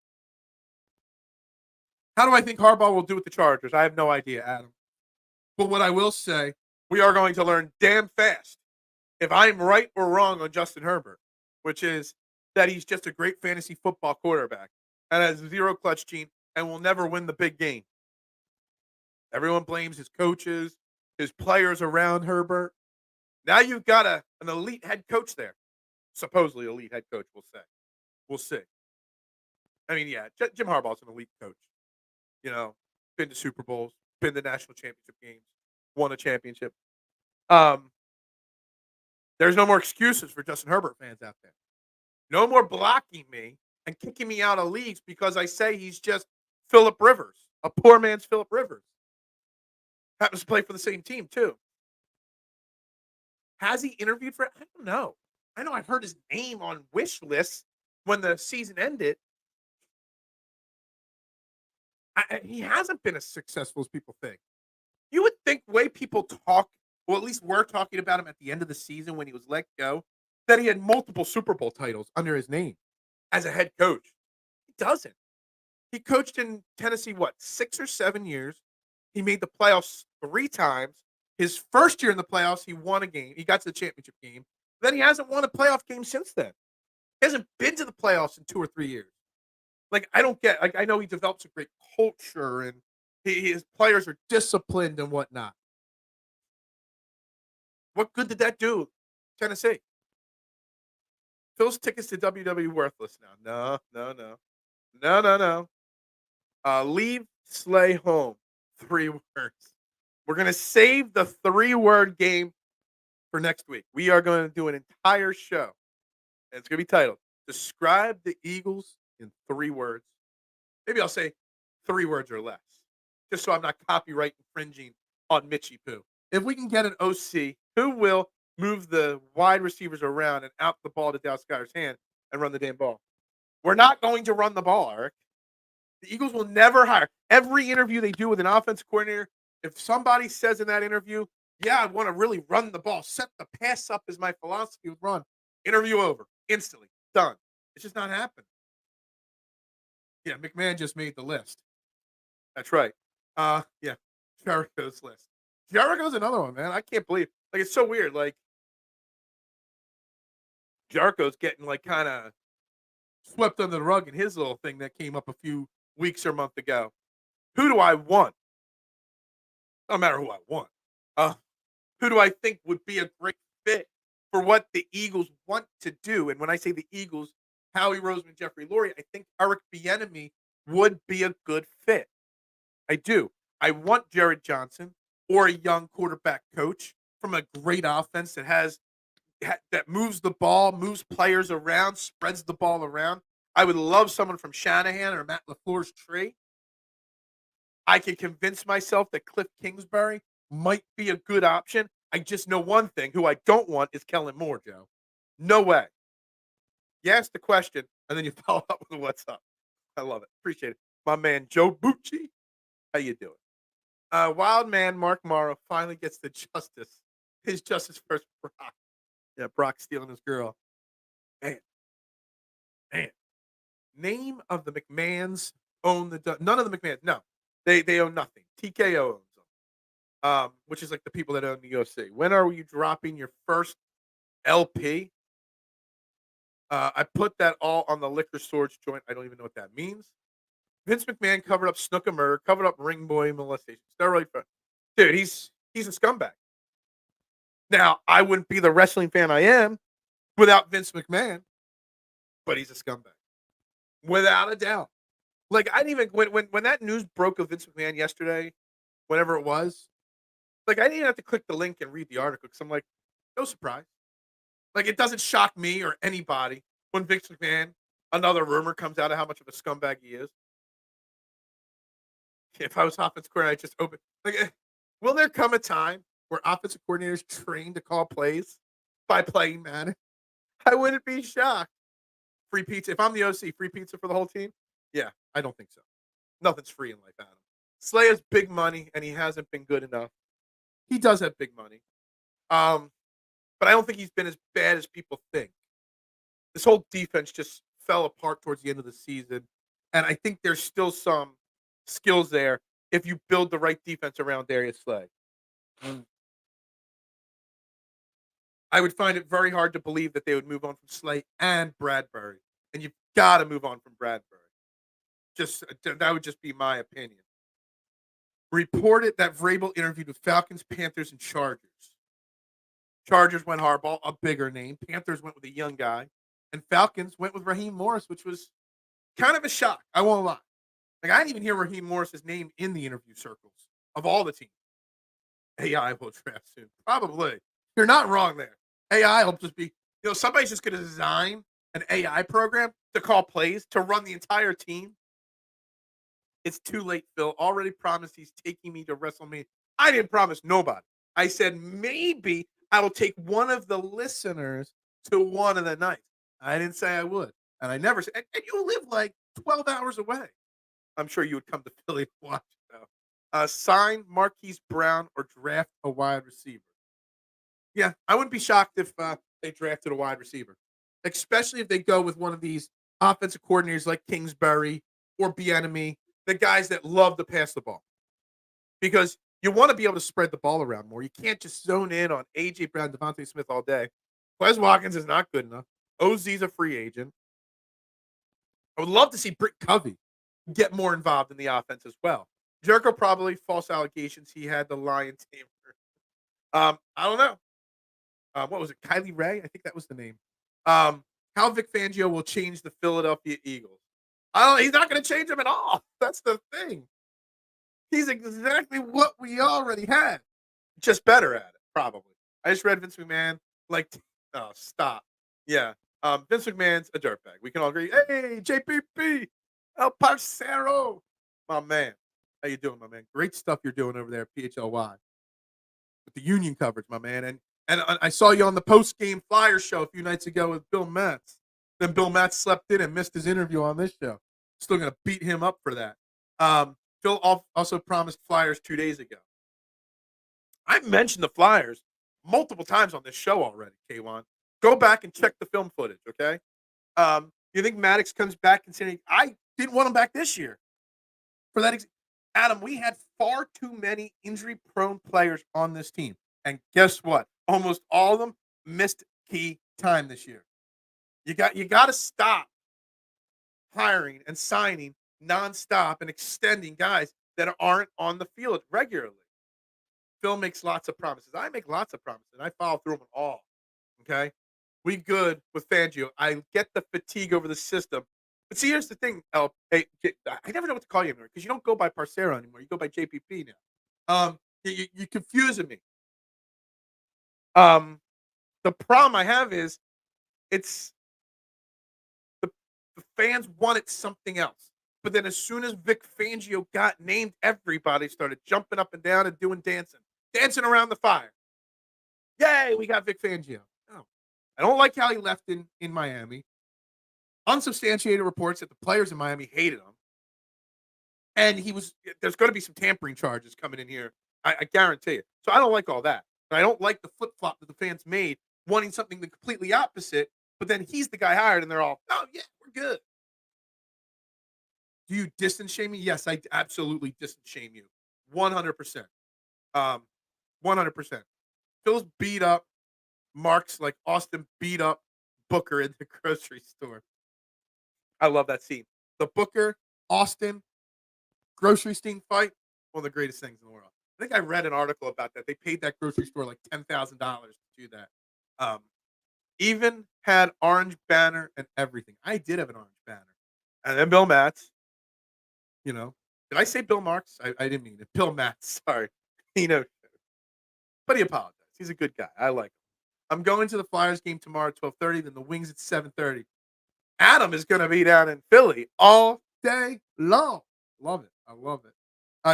How do I think Harbaugh will do with the Chargers? I have no idea, Adam. But what I will say, we are going to learn damn fast if I'm right or wrong on Justin Herbert, which is that he's just a great fantasy football quarterback and has 0 clutch gene and will never win the big game. Everyone blames his coaches, his players around Herbert. Now you've got an elite head coach there. Supposedly elite head coach, we'll say. We'll see. I mean, yeah, Jim Harbaugh's an elite coach. You know, been to Super Bowls, been to national championship games, won a championship. There's no more excuses for Justin Herbert fans out there. No more blocking me and kicking me out of leagues because I say he's just Phillip Rivers, a poor man's Phillip Rivers. Happens to play for the same team, too. Has he interviewed for it? I don't know. I know I've heard his name on wish lists when the season ended. He hasn't been as successful as people think. You would think the way people talk, or at least were talking about him at the end of the season when he was let go, that he had multiple Super Bowl titles under his name as a head coach. He doesn't. He coached in Tennessee, 6 or 7 years. He made the playoffs 3 times. His first year in the playoffs, he won a game. He got to the championship game. Then he hasn't won a playoff game since then. He hasn't been to the playoffs in 2 or 3 years. I don't get. I know he develops a great culture and his players are disciplined and whatnot. What good did that do, Tennessee? Phil's tickets to WWE worthless now. No. Leave Slay home. 3 words. We're going to save the 3-word game for next week. We are going to do an entire show. And it's going to be titled, Describe the Eagles in 3 words. Maybe I'll say 3 words or less. Just so I'm not copyright infringing on Mitchie Poo. If we can get an OC, who will move the wide receivers around and out the ball to Dallas Goedert's hand and run the damn ball? We're not going to run the ball, Eric. The Eagles will never hire. Every interview they do with an offense coordinator, if somebody says in that interview, yeah, I want to really run the ball, set the pass up is my philosophy with run. Interview over. Instantly. Done. It's just not happening. Yeah, McMahon just made the list. That's right. Yeah, Jericho's list. Jericho's another one, man. I can't believe. It's so weird. Jericho's getting kind of swept under the rug in his little thing that came up a few weeks or month ago. Who do I want? No matter who I want. Who do I think would be a great fit for what the Eagles want to do? And when I say the Eagles, Howie Roseman, Jeffrey Lurie, I think Eric Bieniemy would be a good fit. I do. I want Jared Johnson or a young quarterback coach from a great offense that moves the ball, moves players around, spreads the ball around. I would love someone from Shanahan or Matt LaFleur's tree. I can convince myself that Cliff Kingsbury might be a good option. I just know one thing. Who I don't want is Kellen Moore, Joe. No way. You ask the question, and then you follow up with what's up. I love it. Appreciate it. My man, Joe Bucci. How you doing? Wild man Mark Morrow finally gets the justice. His justice first, Brock. Yeah, Brock stealing his girl. Man. Name of the McMahons own none of the McMahons. No, they own nothing. TKO owns them, which is the people that own the UFC. When are you dropping your first LP? I put that all on the liquor storage joint. I don't even know what that means. Vince McMahon covered up Snooker murder, covered up ring boy molestation. Steroid. Dude, he's a scumbag. Now, I wouldn't be the wrestling fan I am without Vince McMahon, but he's a scumbag. Without a doubt. I didn't even when that news broke of Vince McMahon yesterday, whenever it was, Like, I didn't even have to click the link and read the article because I'm like, no surprise. Like, it doesn't shock me or anybody when Vince McMahon, another rumor comes out of how much of a scumbag he is. If I was offensive coordinator, I'd just open. Like, will there come a time where offensive coordinators train to call plays by playing Madden? I wouldn't be shocked. Free pizza. If I'm the OC, free pizza for the whole team? Yeah, I don't think so. Nothing's free in life, Adam. Slay has big money, and he hasn't been good enough. He does have big money. But I don't think he's been as bad as people think. This whole defense just fell apart towards the end of the season, and I think there's still some skills there if you build the right defense around Darius Slay. I would find it very hard to believe that they would move on from Slay and Bradbury, and you've got to move on from Bradbury. Just that would just be my opinion. Reported that Vrabel interviewed with Falcons, Panthers, and Chargers. Chargers went Harbaugh, a bigger name. Panthers went with a young guy. And Falcons went with Raheem Morris, which was kind of a shock. I won't lie. Like, I didn't even hear Raheem Morris's name in the interview circles of all the teams. AI will draft soon. Probably. You're not wrong there. AI will just be, somebody's just going to design an AI program to call plays to run the entire team. It's too late, Phil. Already promised he's taking me to WrestleMania. I didn't promise nobody. I said maybe I will take one of the listeners to one of the nights. I didn't say I would. And I never said, and you live like 12 hours away. I'm sure you would come to Philly to watch it, though. Sign Marquise Brown or draft a wide receiver. Yeah, I wouldn't be shocked if they drafted a wide receiver, especially if they go with one of these offensive coordinators like Kingsbury or Bieniemy, the guys that love to pass the ball. Because you want to be able to spread the ball around more. You can't just zone in on A.J. Brown, Devontae Smith all day. Quez Watkins is not good enough. OZ's a free agent. I would love to see Britt Covey get more involved in the offense as well. Jericho probably false allegations he had the lion tamer. I don't know. What was it? Kylie Ray? I think that was the name. How Vic Fangio will change the Philadelphia Eagles. He's not going to change them at all. That's the thing. He's exactly what we already had. Just better at it, probably. I just read Vince McMahon. Oh, stop. Yeah. Vince McMahon's a dirtbag. We can all agree. Hey, JPP, El Parcero. My man. How you doing, my man? Great stuff you're doing over there at PHLY. With the union coverage, my man. And I saw you on the post-game Flyer show a few nights ago with Bill Matz. Then Bill Matz slept in and missed his interview on this show. Still going to beat him up for that. Phil also promised Flyers 2 days ago. I've mentioned the Flyers multiple times on this show already, K1. Go back and check the film footage, okay? You think Maddox comes back considering I didn't want him back this year. For that, Adam, we had far too many injury-prone players on this team. And guess what? Almost all of them missed key time this year. You got to stop hiring and signing nonstop and extending guys that aren't on the field regularly. Phil makes lots of promises. I make lots of promises, and I follow through them all. Okay? We good with Fangio. I get the fatigue over the system. But see, here's the thing, I never know what to call you anymore because you don't go by Parcero anymore. You go by JPP now. You're confusing me. The problem I have is it's the fans wanted something else. But then as soon as Vic Fangio got named, everybody started jumping up and down and doing dancing around the fire. Yay, we got Vic Fangio. Oh, I don't like how he left in Miami. Unsubstantiated reports that the players in Miami hated him. And there's going to be some tampering charges coming in here. I guarantee it. So I don't like all that. And I don't like the flip-flop that the fans made, wanting something completely opposite, but then he's the guy hired, and they're all, oh, yeah, we're good. Do you distance shame me? Yes, I absolutely distance shame you. 100%. 100%. Phil's beat up. Mark's like Austin beat up Booker in the grocery store. I love that scene. The Booker, Austin, grocery steam fight, one of the greatest things in the world. I think I read an article about that. They paid that grocery store like $10,000 to do that. Even had orange banner and everything. I did have an orange banner. And then Bill Matz, did I say Bill Marks? I didn't mean it. Bill Matz, sorry. but he apologized. He's a good guy. I like him. I'm going to the Flyers game tomorrow at 12:30. Then the Wings at 7:30. Adam is going to be down in Philly all day long. Love it. I love it.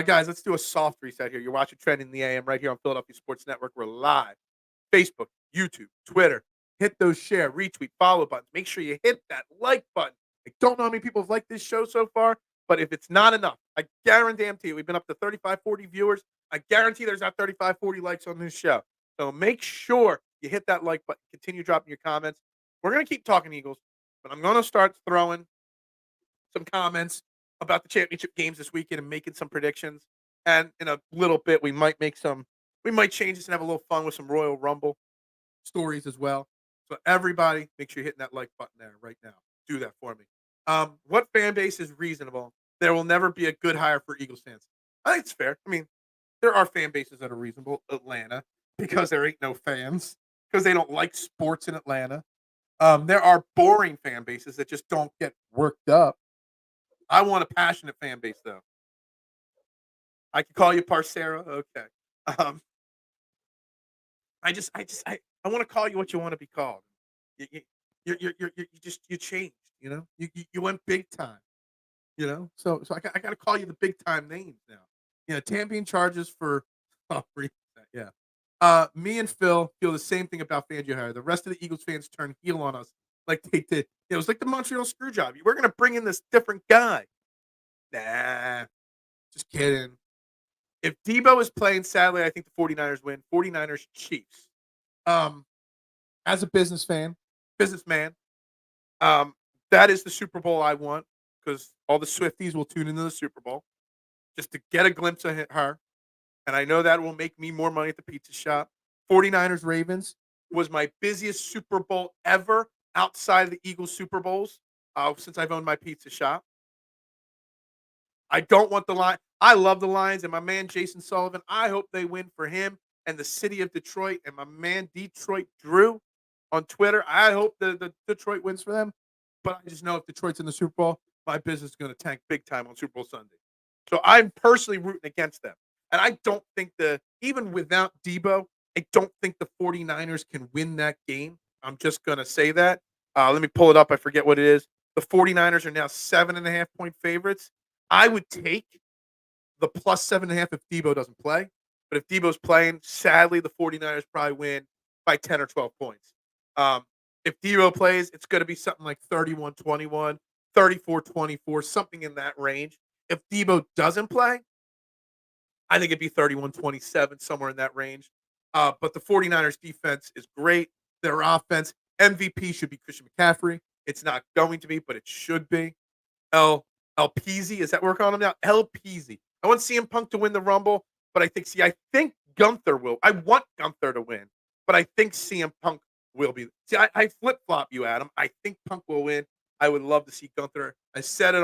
Guys, let's do a soft reset here. You're watching Trend in the AM right here on Philadelphia Sports Network. We're live. Facebook, YouTube, Twitter. Hit those share, retweet, follow buttons. Make sure you hit that like button. I don't know how many people have liked this show so far, but if it's not enough, I guarantee you, we've been up to 35, 40 viewers. I guarantee there's not 35, 40 likes on this show. So make sure you hit that like button. Continue dropping your comments. We're going to keep talking Eagles, but I'm going to start throwing some comments about the championship games this weekend and making some predictions. And in a little bit, we might change this and have a little fun with some Royal Rumble stories as well. So everybody, make sure you're hitting that like button there right now. Do that for me. What fan base is reasonable? There will never be a good hire for Eagles fans. I think it's fair. I mean, there are fan bases that are reasonable. Atlanta, because there ain't no fans, because they don't like sports in Atlanta. There are boring fan bases that just don't get worked up. I want a passionate fan base, though. I could call you Parcero. Okay. I want to call you what you want to be called. You changed. You know, you went big time. You know, so I got to call you the big time names now. You know, Champion charges for. Oh, yeah. Me and Phil feel the same thing about Fangio hire. The rest of the Eagles fans turn heel on us like they did. It was like the Montreal Screwjob. We're gonna bring in this different guy. Nah, just kidding. If Debo is playing, sadly, I think the 49ers win. 49ers Chiefs. As a businessman, that is the Super Bowl I want because all the Swifties will tune into the Super Bowl just to get a glimpse of her. And I know that will make me more money at the pizza shop. 49ers Ravens was my busiest Super Bowl ever outside of the Eagles Super Bowls since I've owned my pizza shop. I don't want the line. I love the Lions and my man Jason Sullivan. I hope they win for him and the city of Detroit and my man Detroit Drew on Twitter. I hope the Detroit wins for them. But I just know if Detroit's in the Super Bowl, my business is going to tank big time on Super Bowl Sunday. So I'm personally rooting against them. And I don't think even without Debo, I don't think the 49ers can win that game. I'm just going to say that. Let me pull it up. I forget what it is. The 49ers are now 7.5-point favorites. I would take the plus 7.5 if Debo doesn't play. But if Debo's playing, sadly, the 49ers probably win by 10 or 12 points. If Debo plays, it's going to be something like 31-21, 34-24, something in that range. If Debo doesn't play, I think it'd be 31-27, somewhere in that range. But the 49ers defense is great. Their offense, MVP should be Christian McCaffrey. It's not going to be, but it should be. El Peasy, is that what we're calling him now? El Peasy. I want CM Punk to win the Rumble, but I think Gunther will. I want Gunther to win, but I think CM Punk will be. See, I flip-flop you, Adam. I think Punk will win. I would love to see Gunther. I said it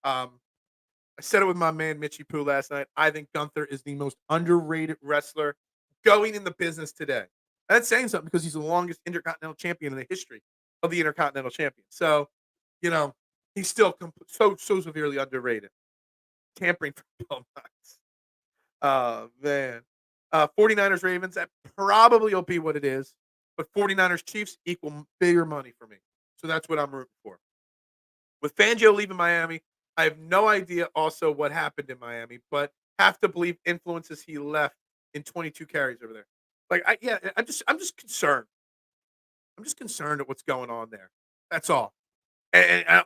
with my man Mitchie Poo last night. I think Gunther is the most underrated wrestler going in the business today. And that's saying something because he's the longest Intercontinental Champion in the history of the Intercontinental Champion. So, you know, he's still so severely underrated. Tampering for Bill Knox. Oh, man. 49ers Ravens, that probably will be what it is. But 49ers Chiefs equal bigger money for me. So that's what I'm rooting for. With Fangio leaving Miami, I have no idea also what happened in Miami, but have to believe influences he left in 22 carries over there. I'm just concerned. I'm just concerned at what's going on there. That's all. And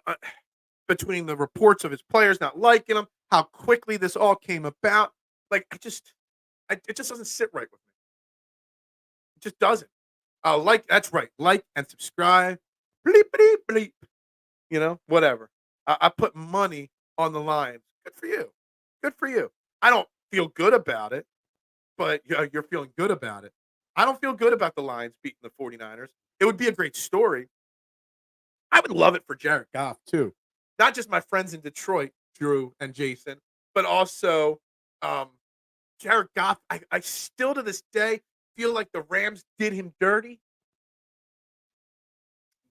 between the reports of his players not liking him, how quickly this all came about, it just doesn't sit right with me. It just doesn't. That's right. Like and subscribe. Bleep, bleep, bleep. You know, whatever. I put money on the Lions. Good for you. Good for you. I don't feel good about it, but you're feeling good about it. I don't feel good about the Lions beating the 49ers. It would be a great story. I would love it for Jared Goff, too. Not just my friends in Detroit, Drew and Jason, but also Jared Goff. I still to this day feel like the Rams did him dirty.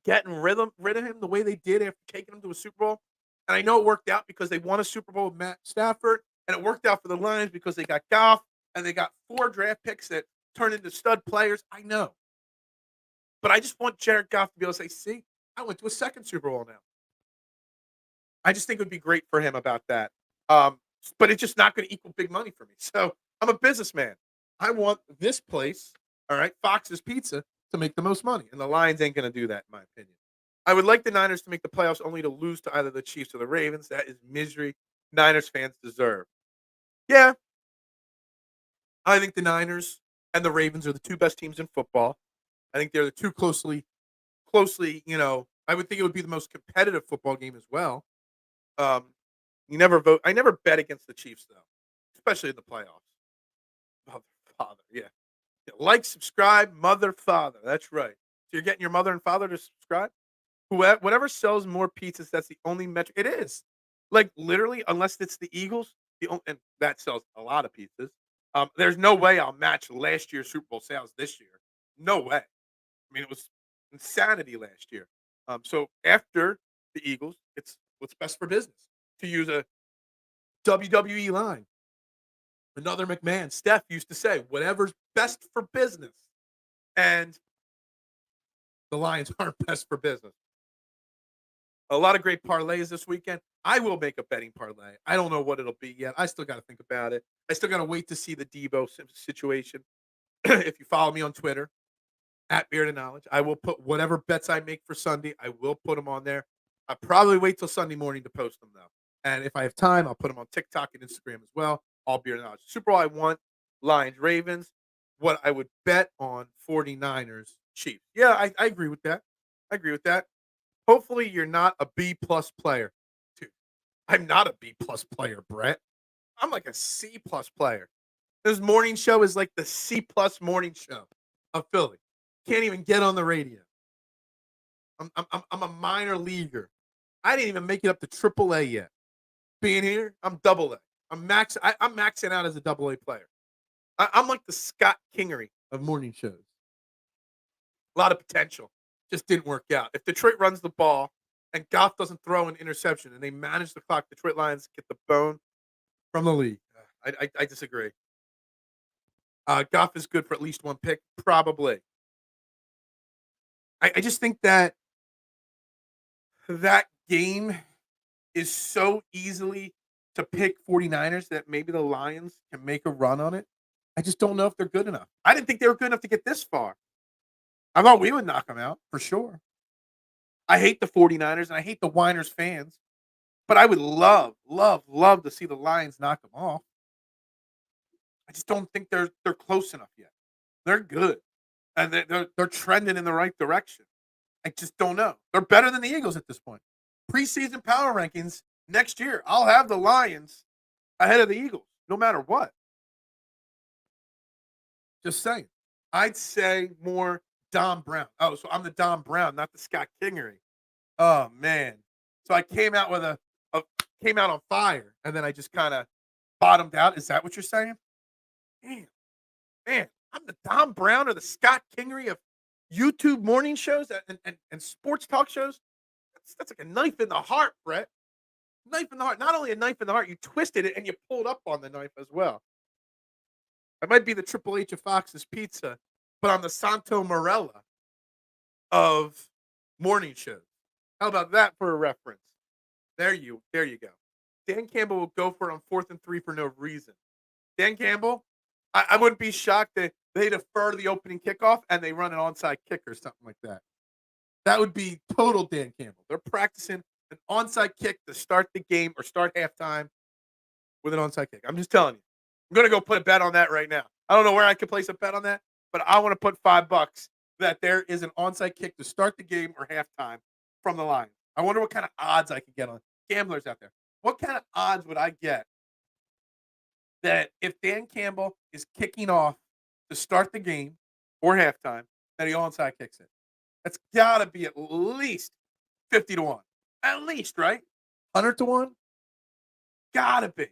Getting rid of him the way they did after taking him to a Super Bowl. And I know it worked out because they won a Super Bowl with Matt Stafford, and it worked out for the Lions because they got Goff, and they got 4 draft picks that turn into stud players. I know. But I just want Jared Goff to be able to say, see, I went to a second Super Bowl now. I just think it would be great for him about that. But it's just not going to equal big money for me. So I'm a businessman. I want this place, all right, Fox's Pizza, to make the most money. And the Lions ain't going to do that, in my opinion. I would like the Niners to make the playoffs only to lose to either the Chiefs or the Ravens. That is misery Niners fans deserve. Yeah, I think the Niners and the Ravens are the two best teams in football. I think they're the two closely, I would think it would be the most competitive football game as well. You never vote. I never bet against the Chiefs, though, especially in the playoffs. Mother, father, yeah. Like, subscribe, mother, father. That's right. So you're getting your mother and father to subscribe? Whatever sells more pizzas, that's the only metric. It is. Like, literally, unless it's the Eagles, and that sells a lot of pizzas. There's no way I'll match last year's Super Bowl sales this year. No way. I mean, it was insanity last year. So after the Eagles, it's what's best for business, to use a WWE line. Another McMahon, Steph used to say, whatever's best for business. And the Lions aren't best for business. A lot of great parlays this weekend. I will make a betting parlay. I don't know what it'll be yet. I still got to think about it. I still got to wait to see the Debo situation. If you follow me on Twitter, at Beard of Knowledge, I will put whatever bets I make for Sunday. I will put them on there. I probably wait till Sunday morning to post them, though. And if I have time, I'll put them on TikTok and Instagram as well. All Beard of Knowledge. Super Bowl, I want Lions, Ravens. What I would bet on 49ers, Chiefs. Yeah, I agree with that. I agree with that. Hopefully, you're not a B-plus player. Dude, I'm not a B-plus player, Brett. I'm like a C-plus player. This morning show is like the C-plus morning show of Philly. Can't even get on the radio. I'm a minor leaguer. I didn't even make it up to AAA yet. Being here, I'm double A. I'm maxing out as a double A player. I'm like the Scott Kingery of morning shows. A lot of potential. Just didn't work out. If Detroit runs the ball and Goff doesn't throw an interception and they manage the clock, Detroit Lions get the bone from the league. I disagree. Goff is good for at least one pick, probably. I just think that game is so easily to pick 49ers that maybe the Lions can make a run on it. I just don't know if they're good enough. I didn't think they were good enough to get this far. I thought we would knock them out, for sure. I hate the 49ers, and I hate the Winers fans, but I would love to see the Lions knock them off. I just don't think they're close enough yet. They're good, and they're trending in the right direction. I just don't know. They're better than the Eagles at this point. Preseason power rankings next year, I'll have the Lions ahead of the Eagles, no matter what. Just saying. I'd say more Dom Brown. Oh, so I'm the Dom Brown, not the Scott Kingery. Oh man. So I came out with came out on fire, and then I just kind of bottomed out. Is that what you're saying? Man, I'm the Dom Brown or the Scott Kingery of YouTube morning shows and sports talk shows. That's like a knife in the heart, Brett. Knife in the heart. Not only a knife in the heart, you twisted it and you pulled up on the knife as well. I might be the Triple H of Fox's Pizza, but I'm the Santo Morella of morning shows. How about that for a reference? There you go. Dan Campbell will go for it on 4th and 3 for no reason. Dan Campbell, I wouldn't be shocked that they defer the opening kickoff and they run an onside kick or something like that. That would be total Dan Campbell. They're practicing an onside kick to start the game or start halftime with an onside kick. I'm just telling you. I'm going to go put a bet on that right now. I don't know where I could place a bet on that, but I want to put $5 that there is an onside kick to start the game or halftime from the line. I wonder what kind of odds I could get on gamblers out there. What kind of odds would I get that if Dan Campbell is kicking off to start the game or halftime, that he onside kicks it? That's got to be at least 50 to 1. At least, right? 100 to 1? Gotta be.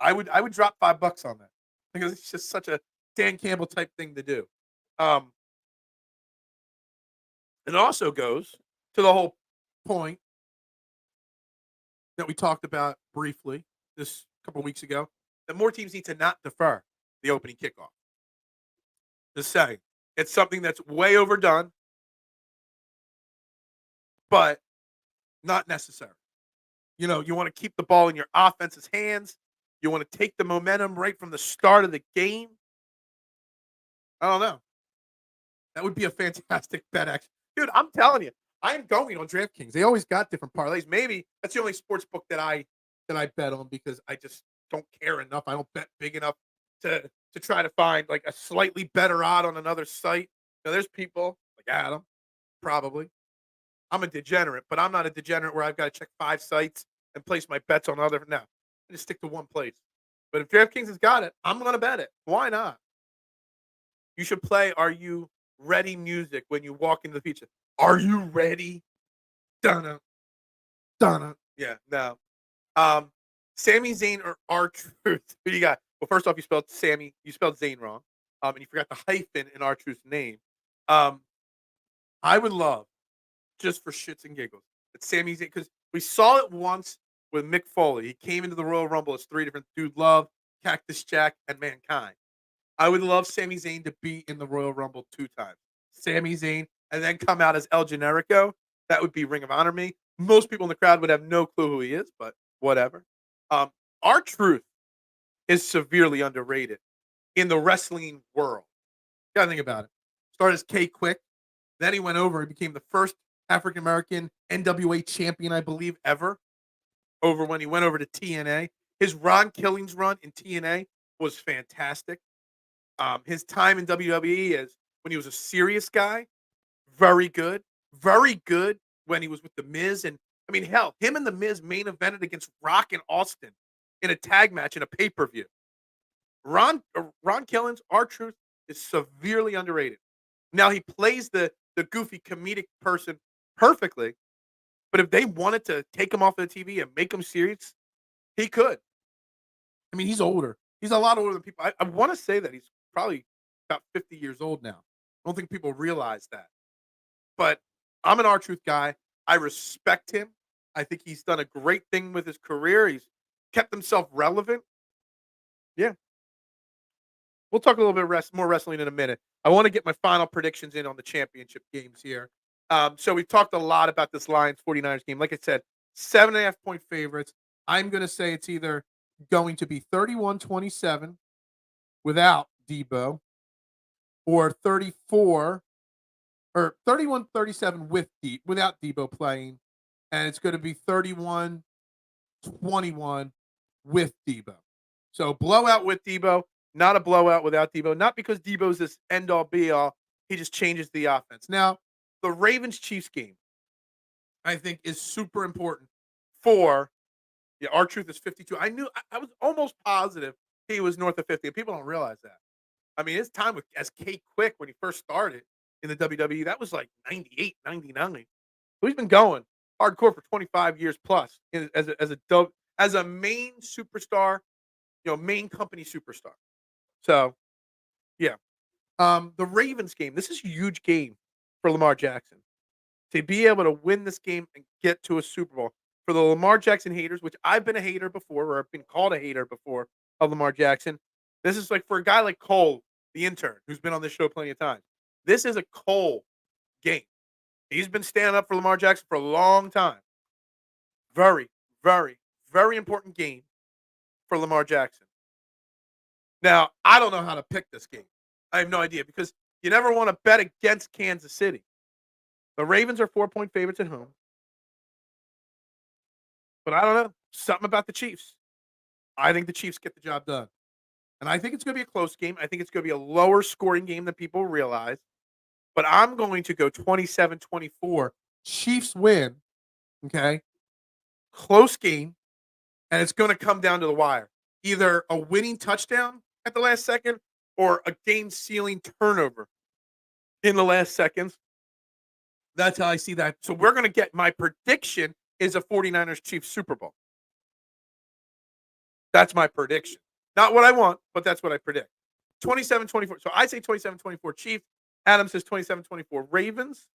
I would drop $5 on that because it's just such a Dan Campbell type thing to do. It also goes to the whole point that we talked about briefly this couple weeks ago, that more teams need to not defer the opening kickoff. Just saying. It's something that's way overdone, but not necessary. You want to keep the ball in your offense's hands. You want to take the momentum right from the start of the game. I don't know. That would be a fantastic bet, actually. Dude, I'm telling you, I am going on DraftKings. They always got different parlays. Maybe that's the only sports book that I bet on because I just don't care enough. I don't bet big enough to try to find like a slightly better odd on another site. There's people like Adam, probably. I'm a degenerate, but I'm not a degenerate where I've got to check 5 sites and place my bets on other. No, I just stick to one place. But if DraftKings has got it, I'm going to bet it. Why not? You should play Are You Ready music when you walk into the pizza. Are you ready? Donna. Donna. Yeah, no. Sami Zayn or R-Truth? Who you got? Well, first off, you spelled Zayn wrong. And you forgot the hyphen in R-Truth's name. I would love, just for shits and giggles, that Sami Zayn, because we saw it once with Mick Foley. He came into the Royal Rumble as 3 different Dude Love, Cactus Jack, and Mankind. I would love Sami Zayn to be in the Royal Rumble 2 times. Sami Zayn, and then come out as El Generico. That would be Ring of Honor me. Most people in the crowd would have no clue who he is, but whatever. R-Truth is severely underrated in the wrestling world. You gotta think about it. Started as K-Quick. Then he went over and became the first African-American NWA champion, I believe, ever. Over when he went over to TNA. His Ron Killings run in TNA was fantastic. His time in WWE is when he was a serious guy, very good. Very good when he was with The Miz. And, I mean, hell, him and The Miz main evented against Rock and Austin in a tag match in a pay-per-view. Ron Killings, R-Truth, is severely underrated. Now, he plays the goofy comedic person perfectly, but if they wanted to take him off of the TV and make him serious, he could. I mean, he's older. He's a lot older than people. I want to say that he's probably about 50 years old now. I don't think people realize that. But I'm an R-Truth guy. I respect him. I think he's done a great thing with his career. He's kept himself relevant. Yeah. We'll talk a little bit more wrestling in a minute. I want to get my final predictions in on the championship games here. So we've talked a lot about this Lions 49ers game. Like I said, 7.5-point favorites. I'm going to say it's either going to be 31-27 without Debo or 31-37 without Debo playing, and it's going to be 31-21 with Debo. So blowout with Debo, not a blowout without Debo. Not because Debo's this end-all be-all. He just changes the offense. Now, the Ravens-Chiefs game, I think, is super important for R-Truth is 52. I was almost positive he was north of 50. And people don't realize that. I mean, his time as K-Quick when he first started in the WWE, that was like 98, 99. So he's been going hardcore for 25 years plus as a main superstar, main company superstar. So, yeah. The Ravens game, this is a huge game for Lamar Jackson. To be able to win this game and get to a Super Bowl. For the Lamar Jackson haters, which I've been a hater before, or I've been called a hater before of Lamar Jackson, this is like for a guy like Cole, the intern, who's been on this show plenty of times. This is a Cole game. He's been standing up for Lamar Jackson for a long time. Very, very, very important game for Lamar Jackson. Now, I don't know how to pick this game. I have no idea because you never want to bet against Kansas City. The Ravens are 4-point favorites at home. But I don't know. Something about the Chiefs. I think the Chiefs get the job done. And I think it's going to be a close game. I think it's going to be a lower scoring game than people realize. But I'm going to go 27-24. Chiefs win. Okay. Close game. And it's going to come down to the wire. Either a winning touchdown at the last second or a game-sealing turnover in the last seconds. That's how I see that. So we're going to get my prediction is a 49ers Chiefs Super Bowl. That's my prediction. Not what I want, but that's what I predict. 27-24. So I say 27-24 Chiefs. Adam says 27-24 Ravens.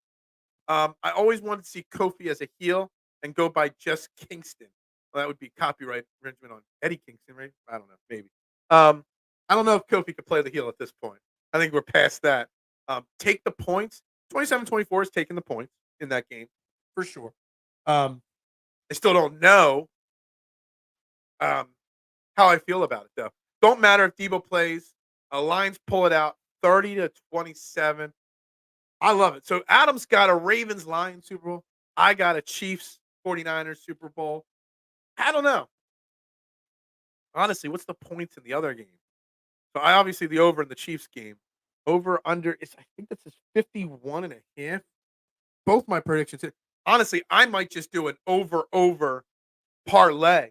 I always wanted to see Kofi as a heel and go by Just Kingston. Well, that would be copyright infringement on Eddie Kingston, right? I don't know. Maybe. I don't know if Kofi could play the heel at this point. I think we're past that. Take the points. 27-24 is taking the points in that game for sure. I still don't know um, how I feel about it though. Don't matter if Debo plays. Lions pull it out 30-27. I love it. So Adam's got a Ravens Lions Super Bowl. I got a Chiefs 49ers Super Bowl. I don't know. Honestly, what's the points in the other game? So I obviously the over in the Chiefs game. Over under is I think this is 51.5. Both my predictions. Honestly, I might just do an over parlay.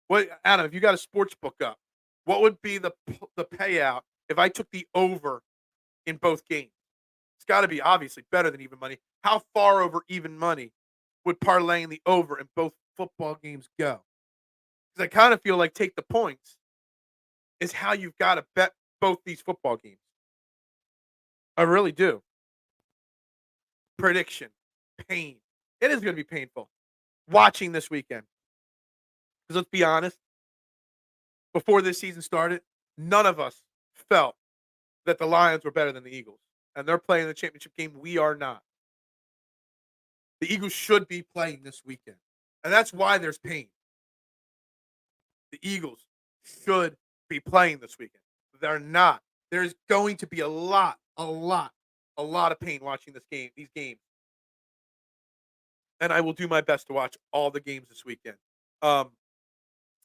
What Adam, if you got a sports book up, what would be the payout if I took the over in both games? It's got to be obviously better than even money. How far over even money would parlaying the over in both football games go? Because I kind of feel like take the points is how you've got to bet both these football games. I really do. Prediction, pain. It is going to be painful watching this weekend. Because let's be honest, before this season started, none of us felt that the Lions were better than the Eagles. And they're playing the championship game. We are not. The Eagles should be playing this weekend. And that's why there's pain. The Eagles should be playing this weekend. They're not. There's going to be a lot of pain watching these games. And I will do my best to watch all the games this weekend. I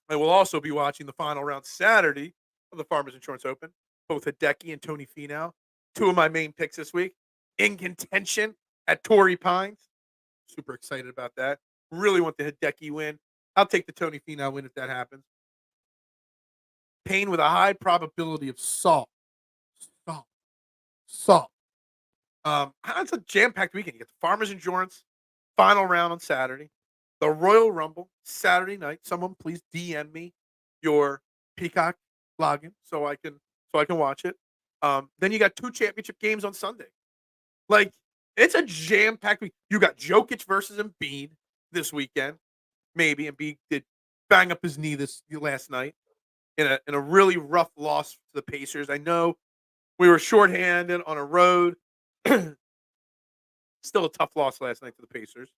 will also be watching the final round Saturday of the Farmers Insurance Open. Both Hideki and Tony Finau, two of my main picks this week, in contention at Torrey Pines. Super excited about that. Really want the Hideki win. I'll take the Tony Finau win if that happens. Pain with a high probability of salt. It's a jam-packed weekend. You get the Farmers Insurance final round on Saturday, the Royal Rumble Saturday night. Someone please DM me your Peacock login so I can watch it. Then you got two championship games on Sunday. Like it's a jam-packed week. You got Jokic versus Embiid this weekend. Maybe Embiid did bang up his knee last night in a really rough loss to the Pacers. I know we were shorthanded on a road. Still a tough loss last night to the Pacers.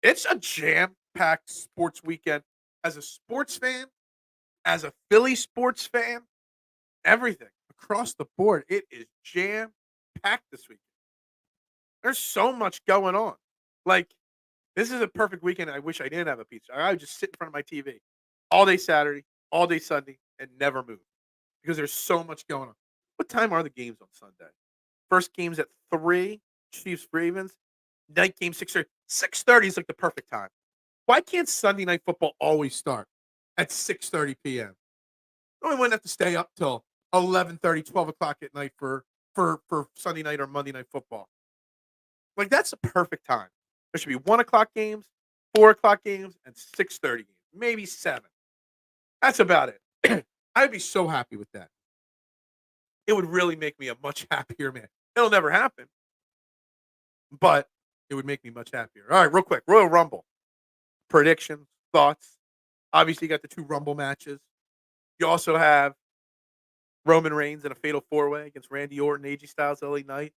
It's a jam-packed sports weekend. As a sports fan, as a Philly sports fan, everything across the board, it is jam-packed this weekend. There's so much going on. Like, this is a perfect weekend. I wish I didn't have a pizza. I would just sit in front of my TV all day Saturday, all day Sunday, and never move because there's so much going on. What time are the games on Sunday? First game's at 3, Chiefs Ravens. Night game 6:30. 6:30 is like the perfect time. Why can't Sunday night football always start at 6:30 p.m.? We wouldn't have to stay up till 11:30, 12 o'clock at night for Sunday night or Monday night football. Like that's the perfect time. There should be 1 o'clock games, 4 o'clock games, and 6:30 games, maybe 7. That's about it. I'd be so happy with that. It would really make me a much happier man. It'll never happen, but it would make me much happier. All right, real quick, Royal Rumble predictions, thoughts. Obviously, you got the 2 Rumble matches. You also have Roman Reigns in a fatal 4-way against Randy Orton, AJ Styles, LA Knight.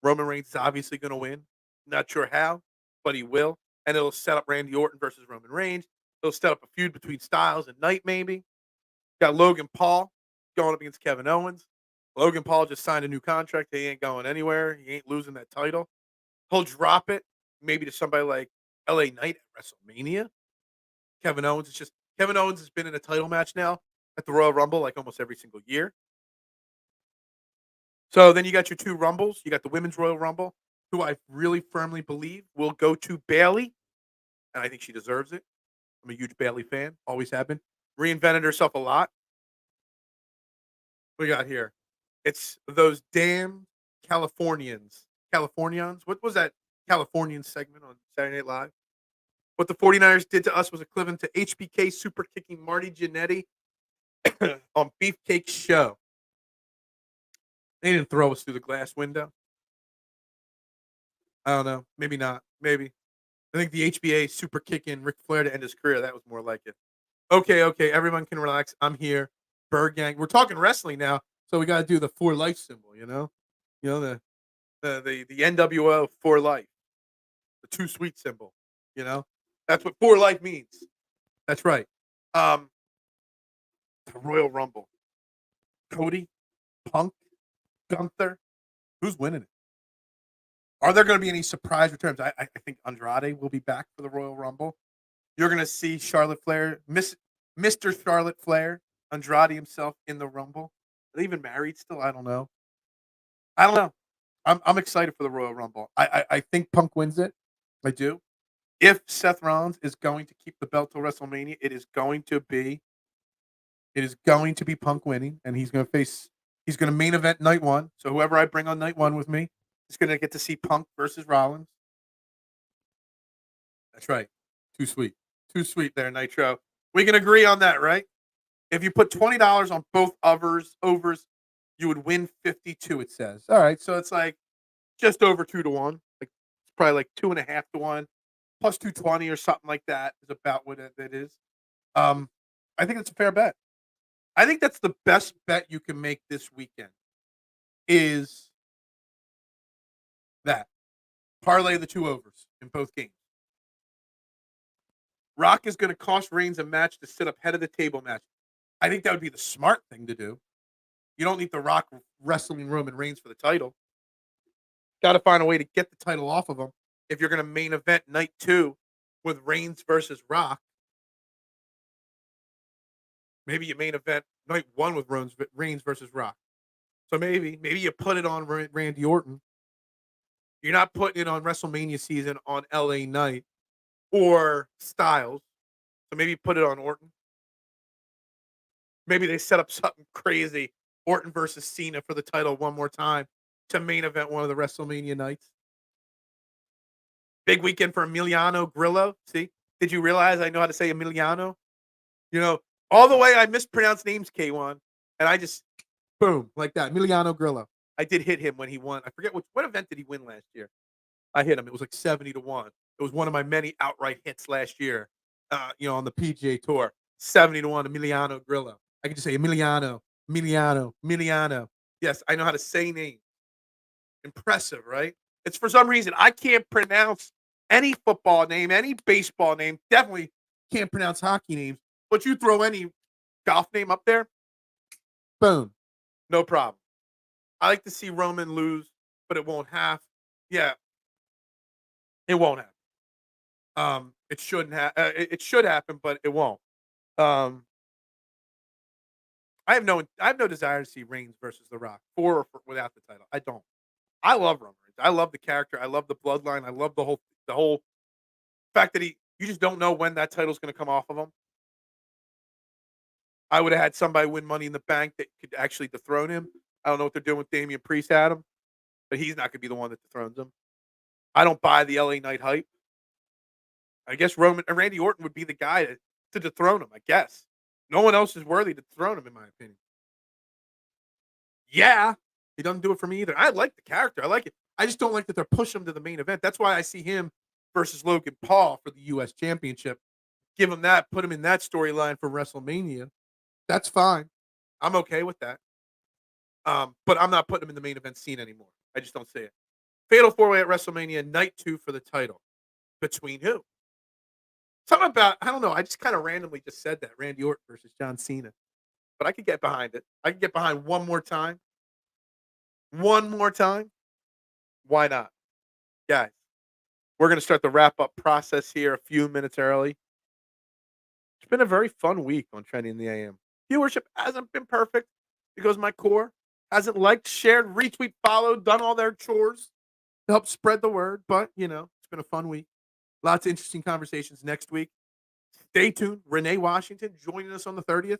Roman Reigns is obviously going to win. Not sure how, but he will. And it'll set up Randy Orton versus Roman Reigns. It'll set up a feud between Styles and Knight, maybe. Got Logan Paul going up against Kevin Owens. Logan Paul just signed a new contract. He ain't going anywhere. He ain't losing that title. He'll drop it maybe to somebody like LA Knight at WrestleMania. Kevin Owens has been in a title match now at the Royal Rumble like almost every single year. So then you got your 2 Rumbles. You got the Women's Royal Rumble, who I really firmly believe will go to Bayley, and I think she deserves it. I'm a huge Bayley fan, always have been. Reinvented herself a lot. What we got here? It's those damn Californians. What was that Californian segment on Saturday Night Live? What the 49ers did to us was equivalent to HBK super kicking Marty Jannetty on Beefcake's show. They didn't throw us through the glass window. I don't know. Maybe not. Maybe. I think the HBA super kicking Ric Flair to end his career. That was more like it. Okay. Everyone can relax. I'm here. Bird Gang. We're talking wrestling now. So we got to do the for life symbol, the NWO for life, the too sweet symbol, that's what for life means. That's right. The Royal Rumble. Cody, Punk, Gunther. Who's winning it? Are there going to be any surprise returns? I think Andrade will be back for the Royal Rumble. You're going to see Charlotte Flair, Mr. Charlotte Flair, Andrade himself in the Rumble. Are they even married still? I don't know. I'm excited for the Royal Rumble. I think Punk wins it. I do. If Seth Rollins is going to keep the belt till WrestleMania, it is going to be Punk winning, and he's going to main event night one. So whoever I bring on night one with me is going to get to see Punk versus Rollins. That's right. Too sweet there, Nitro. We can agree on that, right? If you put $20 on both overs, you would win 52. It says. All right, so it's like just over 2-1. Like it's probably like 2.5 to 1, plus 220 or something like that is about what it is. I think it's a fair bet. I think that's the best bet you can make this weekend. Is that parlay the two overs in both games. Rock is going to cost Reigns a match to sit up head of the table match. I think that would be the smart thing to do. You don't need The Rock wrestling Roman Reigns for the title. Got to find a way to get the title off of him if you're going to main event night 2 with Reigns versus Rock. Maybe you main event night 1 with Reigns versus Rock. So maybe you put it on Randy Orton. You're not putting it on WrestleMania season on LA Knight or Styles. So maybe put it on Orton. Maybe they set up something crazy. Orton versus Cena for the title one more time to main event one of the WrestleMania nights. Big weekend for Emiliano Grillo. See? Did you realize I know how to say Emiliano? All the way I mispronounce names, K1, and I just, boom, like that. Emiliano Grillo. I did hit him when he won. I forget what event did he win last year. I hit him. It was like 70-1. It was one of my many outright hits last year, on the PGA Tour. 70-1, Emiliano Grillo. I can just say Emiliano. Yes, I know how to say names. Impressive, right? It's for some reason I can't pronounce any football name, any baseball name. Definitely can't pronounce hockey names. But you throw any golf name up there, boom, no problem. I like to see Roman lose, but it won't have. Yeah, it won't happen. It shouldn't have. It should happen, but it won't. I have no desire to see Reigns versus The Rock without the title. I don't. I love Roman Reigns. I love the character. I love the bloodline. I love the whole fact that you just don't know when that title's going to come off of him. I would have had somebody win Money in the Bank that could actually dethrone him. I don't know what they're doing with Damian Priest, Adam, but he's not going to be the one that dethrones him. I don't buy the LA Knight hype. I guess Randy Orton would be the guy to dethrone him, I guess. No one else is worthy to dethrone him, in my opinion. Yeah, he doesn't do it for me either. I like the character. I like it. I just don't like that they're pushing him to the main event. That's why I see him versus Logan Paul for the U.S. Championship. Give him that. Put him in that storyline for WrestleMania. That's fine. I'm okay with that. But I'm not putting him in the main event scene anymore. I just don't see it. Fatal 4-Way at WrestleMania, night 2 for the title. Between who? Something about, I don't know. I just kind of randomly just said that. Randy Orton versus John Cena. But I could get behind it. I could get behind one more time. One more time. Why not? Guys, we're going to start the wrap-up process here a few minutes early. It's been a very fun week on Trending in the AM. Viewership hasn't been perfect because my core hasn't liked, shared, retweet, followed, done all their chores to help spread the word. But, it's been a fun week. Lots of interesting conversations next week. Stay tuned. Renee Washington joining us on the 30th.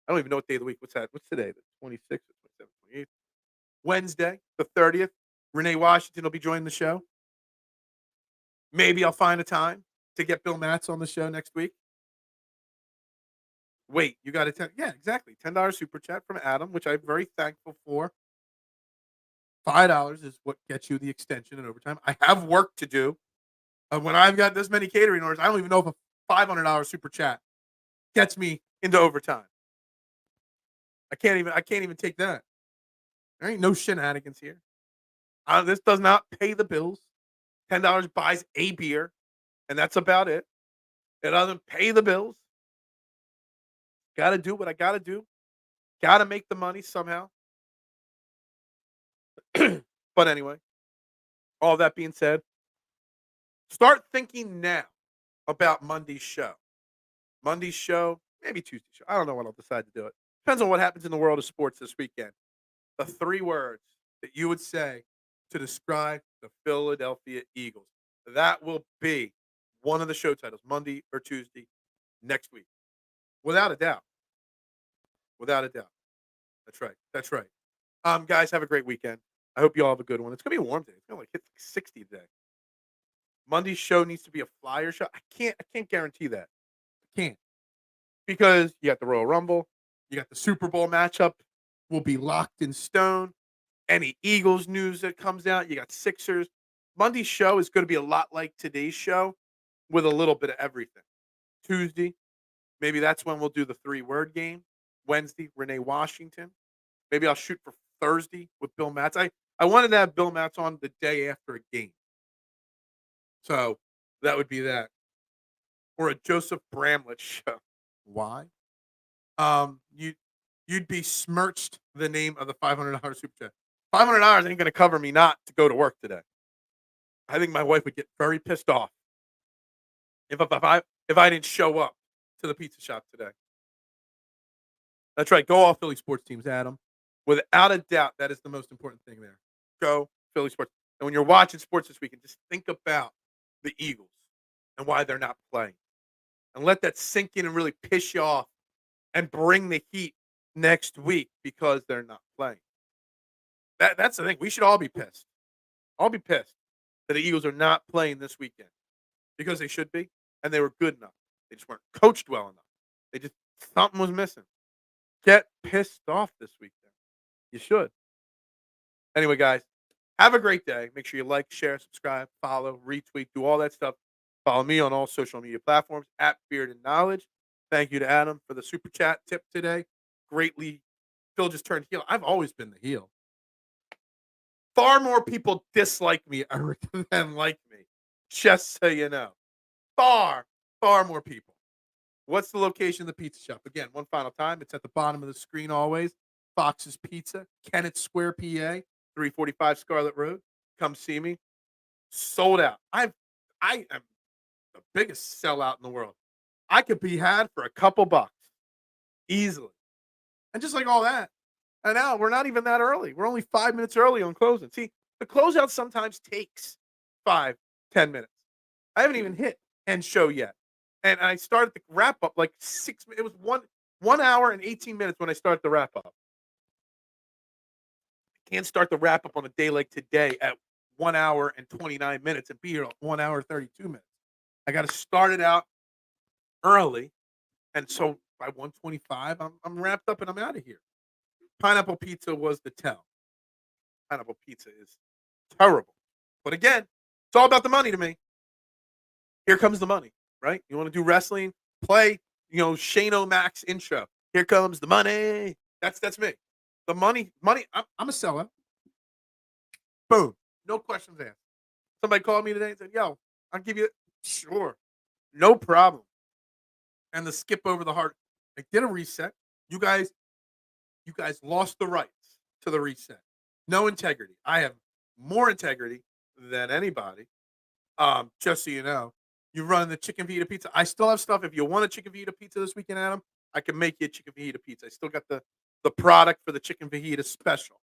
I don't even know what day of the week. What's that? What's today? The 26th, 27th, 28th. Wednesday, the 30th. Renee Washington will be joining the show. Maybe I'll find a time to get Bill Matz on the show next week. Wait, you got a yeah, exactly. $10 super chat from Adam, which I'm very thankful for. $5 is what gets you the extension and overtime. I have work to do. When I've got this many catering orders, I don't even know if a $500 super chat gets me into overtime. I can't even take that. There ain't no shenanigans here. This does not pay the bills. $10 buys a beer, and that's about it. It doesn't pay the bills. Got to do what I got to do. Got to make the money somehow. But anyway, all that being said, start thinking now about Monday's show. Monday's show, maybe Tuesday's show. I don't know when I'll decide to do it. Depends on what happens in the world of sports this weekend. The 3 words that you would say to describe the Philadelphia Eagles. That will be one of the show titles, Monday or Tuesday next week. Without a doubt. Without a doubt. That's right. That's right. Guys, have a great weekend. I hope you all have a good one. It's going to be a warm day. It's going to hit 60 today. Monday's show needs to be a flyer show. I can't guarantee that. I can't. Because you got the Royal Rumble. You got the Super Bowl matchup will be locked in stone. Any Eagles news that comes out, you got Sixers. Monday's show is going to be a lot like today's show with a little bit of everything. Tuesday, maybe that's when we'll do the 3-word game. Wednesday, Renee Washington. Maybe I'll shoot for Thursday with Bill Matz. I wanted to have Bill Matz on the day after a game. So that would be that. Or a Joseph Bramlett show. Why? You'd be smirched the name of the $500 super chat. $500 ain't going to cover me not to go to work today. I think my wife would get very pissed off if I didn't show up to the pizza shop today. That's right. Go all Philly sports teams, Adam. Without a doubt, that is the most important thing there. Go Philly sports. And when you're watching sports this weekend, just think about the Eagles and why they're not playing. And let that sink in and really piss you off and bring the heat next week because they're not playing. That's the thing. We should all be pissed. I'll be pissed that the Eagles are not playing this weekend because they should be, and they were good enough. They just weren't coached well enough. Something was missing. Get pissed off this weekend. You should. Anyway, guys, have a great day. Make sure you like, share, subscribe, follow, retweet, do all that stuff. Follow me on all social media platforms at Bearded Knowledge. Thank you to Adam for the super chat tip today. Greatly. Phil just turned heel. I've always been the heel. Far more people dislike me, Eric, than like me. Just so you know. Far more people. What's the location of the pizza shop? Again, one final time. It's at the bottom of the screen always. Fox's Pizza, Kennett Square, PA, 345 Scarlet Road. Come see me. Sold out. I am the biggest sellout in the world. I could be had for a couple bucks. Easily. And just like all that. And now we're not even that early. We're only 5 minutes early on closing. See, the closeout sometimes takes 5-10 minutes. I haven't even hit end show yet. And I started the wrap up like 6 minutes. It was 1 hour and 18 minutes when I started the wrap up. I can't start the wrap up on a day like today at 1 hour and 29 minutes and be here 1 hour 32 minutes. I got to start it out early. And so by 1:25, I'm wrapped up and I'm out of here. Pineapple pizza was the tell. Pineapple pizza is terrible. But again, it's all about the money to me. Here comes the money, right? You want to do wrestling? Play, Shane O'Mac's intro. Here comes the money. That's me. The money. I'm a seller. Boom. No questions asked. Somebody called me today and said, yo, I'll give you, sure. No problem. And the skip over the heart. I did a reset. You guys lost the rights to the reset. No integrity. I have more integrity than anybody. Just so you know, you run the chicken fajita pizza. I still have stuff. If you want a chicken fajita pizza this weekend, Adam, I can make you a chicken fajita pizza. I still got the product for the chicken fajita special.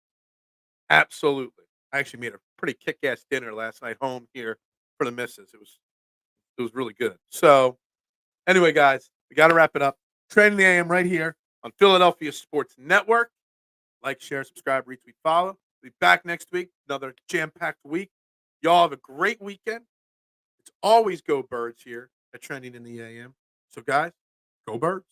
Absolutely. I actually made a pretty kick-ass dinner last night home here for the missus. It was really good. So anyway, guys, we got to wrap it up. Trending the AM right here on Philadelphia Sports Network. Like, share, subscribe, retweet, follow. We'll be back next week. Another jam-packed week. Y'all have a great weekend. It's always go Birds here at Trending in the AM. So, guys, go Birds.